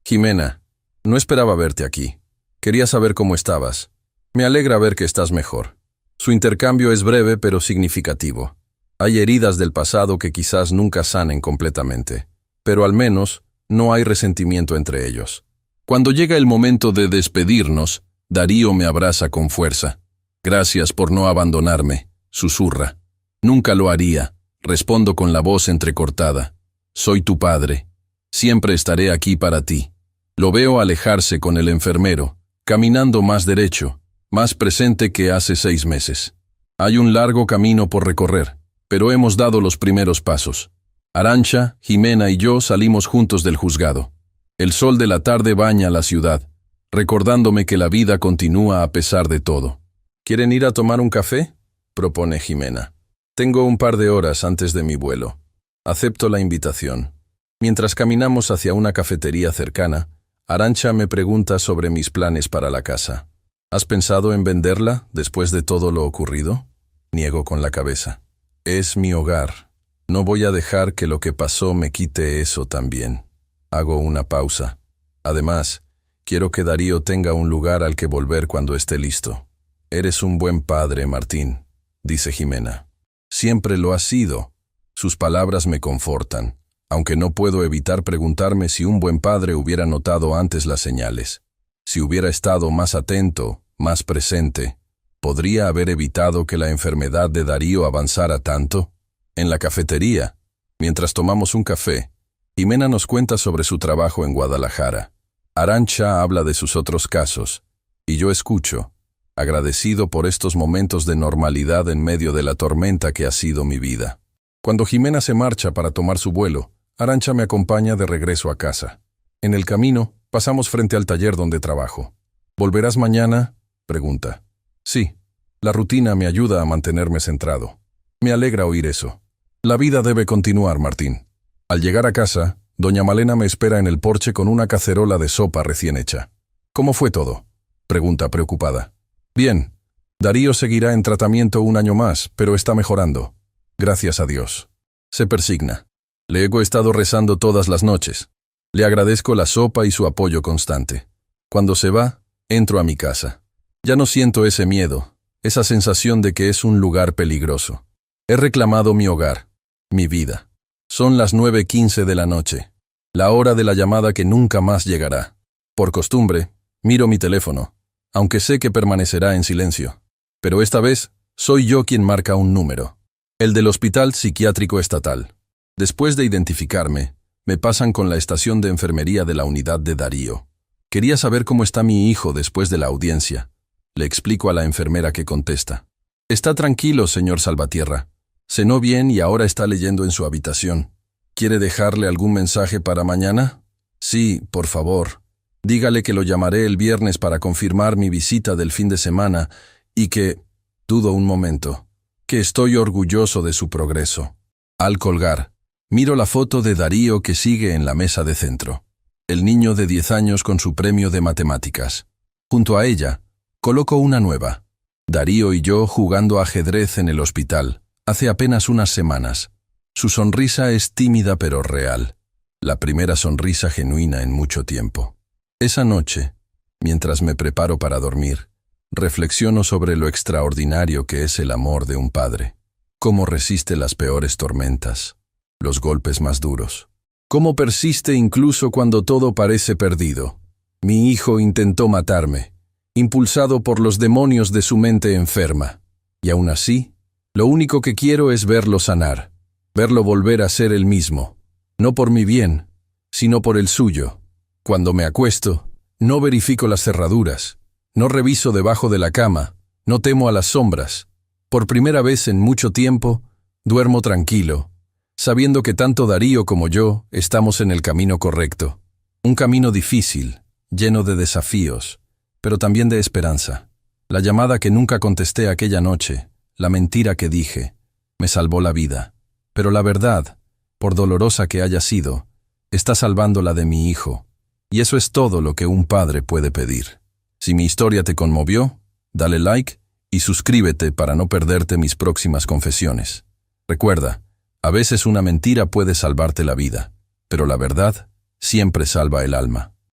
S1: «Jimena, no esperaba verte aquí. Quería saber cómo estabas. Me alegra ver que estás mejor». Su intercambio es breve pero significativo. Hay heridas del pasado que quizás nunca sanen completamente, pero al menos no hay resentimiento entre ellos. Cuando llega el momento de despedirnos, Darío me abraza con fuerza. «Gracias por no abandonarme», susurra. «Nunca lo haría», respondo con la voz entrecortada. «Soy tu padre. Siempre estaré aquí para ti». Lo veo alejarse con el enfermero, caminando más derecho, más presente que hace 6 meses. Hay un largo camino por recorrer, pero hemos dado los primeros pasos. Arantxa, Jimena y yo salimos juntos del juzgado. El sol de la tarde baña la ciudad, recordándome que la vida continúa a pesar de todo. ¿Quieren ir a tomar un café?, propone Jimena. Tengo un par de horas antes de mi vuelo. Acepto la invitación. Mientras caminamos hacia una cafetería cercana, Arantxa me pregunta sobre mis planes para la casa. ¿Has pensado en venderla después de todo lo ocurrido? Niego con la cabeza. Es mi hogar. No voy a dejar que lo que pasó me quite eso también. Hago una pausa. Además, quiero que Darío tenga un lugar al que volver cuando esté listo. Eres un buen padre, Martín, dice Jimena. Siempre lo has sido. Sus palabras me confortan, aunque no puedo evitar preguntarme si un buen padre hubiera notado antes las señales. Si hubiera estado más atento, más presente, ¿podría haber evitado que la enfermedad de Darío avanzara tanto? En la cafetería, mientras tomamos un café, Jimena nos cuenta sobre su trabajo en Guadalajara. Arantxa habla de sus otros casos, y yo escucho, agradecido por estos momentos de normalidad en medio de la tormenta que ha sido mi vida. Cuando Jimena se marcha para tomar su vuelo, Arantxa me acompaña de regreso a casa. En el camino, pasamos frente al taller donde trabajo. ¿Volverás mañana?, pregunta. Sí, la rutina me ayuda a mantenerme centrado. Me alegra oír eso. La vida debe continuar, Martín. Al llegar a casa, doña Malena me espera en el porche con una cacerola de sopa recién hecha. ¿Cómo fue todo?, pregunta preocupada. Bien, Darío seguirá en tratamiento un año más, pero está mejorando. Gracias a Dios. Se persigna. Le he estado rezando todas las noches. Le agradezco la sopa y su apoyo constante. Cuando se va, entro a mi casa. Ya no siento ese miedo, esa sensación de que es un lugar peligroso. He reclamado mi hogar, mi vida. Son las 9:15 de la noche, la hora de la llamada que nunca más llegará. Por costumbre, miro mi teléfono, aunque sé que permanecerá en silencio. Pero esta vez, soy yo quien marca un número. El del Hospital Psiquiátrico Estatal. Después de identificarme, me pasan con la estación de enfermería de la unidad de Darío. Quería saber cómo está mi hijo después de la audiencia. Le explico a la enfermera que contesta. Está tranquilo, señor Salvatierra. Cenó bien y ahora está leyendo en su habitación. ¿Quiere dejarle algún mensaje para mañana? Sí, por favor. Dígale que lo llamaré el viernes para confirmar mi visita del fin de semana y que, dudo un momento, que estoy orgulloso de su progreso. Al colgar, miro la foto de Darío que sigue en la mesa de centro. El niño de 10 años con su premio de matemáticas. Junto a ella, coloco una nueva. Darío y yo jugando ajedrez en el hospital, hace apenas unas semanas. Su sonrisa es tímida pero real. La primera sonrisa genuina en mucho tiempo. Esa noche, mientras me preparo para dormir, reflexiono sobre lo extraordinario que es el amor de un padre. Cómo resiste las peores tormentas, los golpes más duros. Cómo persiste incluso cuando todo parece perdido. Mi hijo intentó matarme, impulsado por los demonios de su mente enferma. Y aún así, lo único que quiero es verlo sanar, verlo volver a ser el mismo. No por mi bien, sino por el suyo. Cuando me acuesto, no verifico las cerraduras, no reviso debajo de la cama, no temo a las sombras. Por primera vez en mucho tiempo, duermo tranquilo, sabiendo que tanto Darío como yo estamos en el camino correcto. Un camino difícil, lleno de desafíos, pero también de esperanza. La llamada que nunca contesté aquella noche, la mentira que dije, me salvó la vida. Pero la verdad, por dolorosa que haya sido, está salvando la de mi hijo. Y eso es todo lo que un padre puede pedir. Si mi historia te conmovió, dale like y suscríbete para no perderte mis próximas confesiones. Recuerda, a veces una mentira puede salvarte la vida, pero la verdad siempre salva el alma.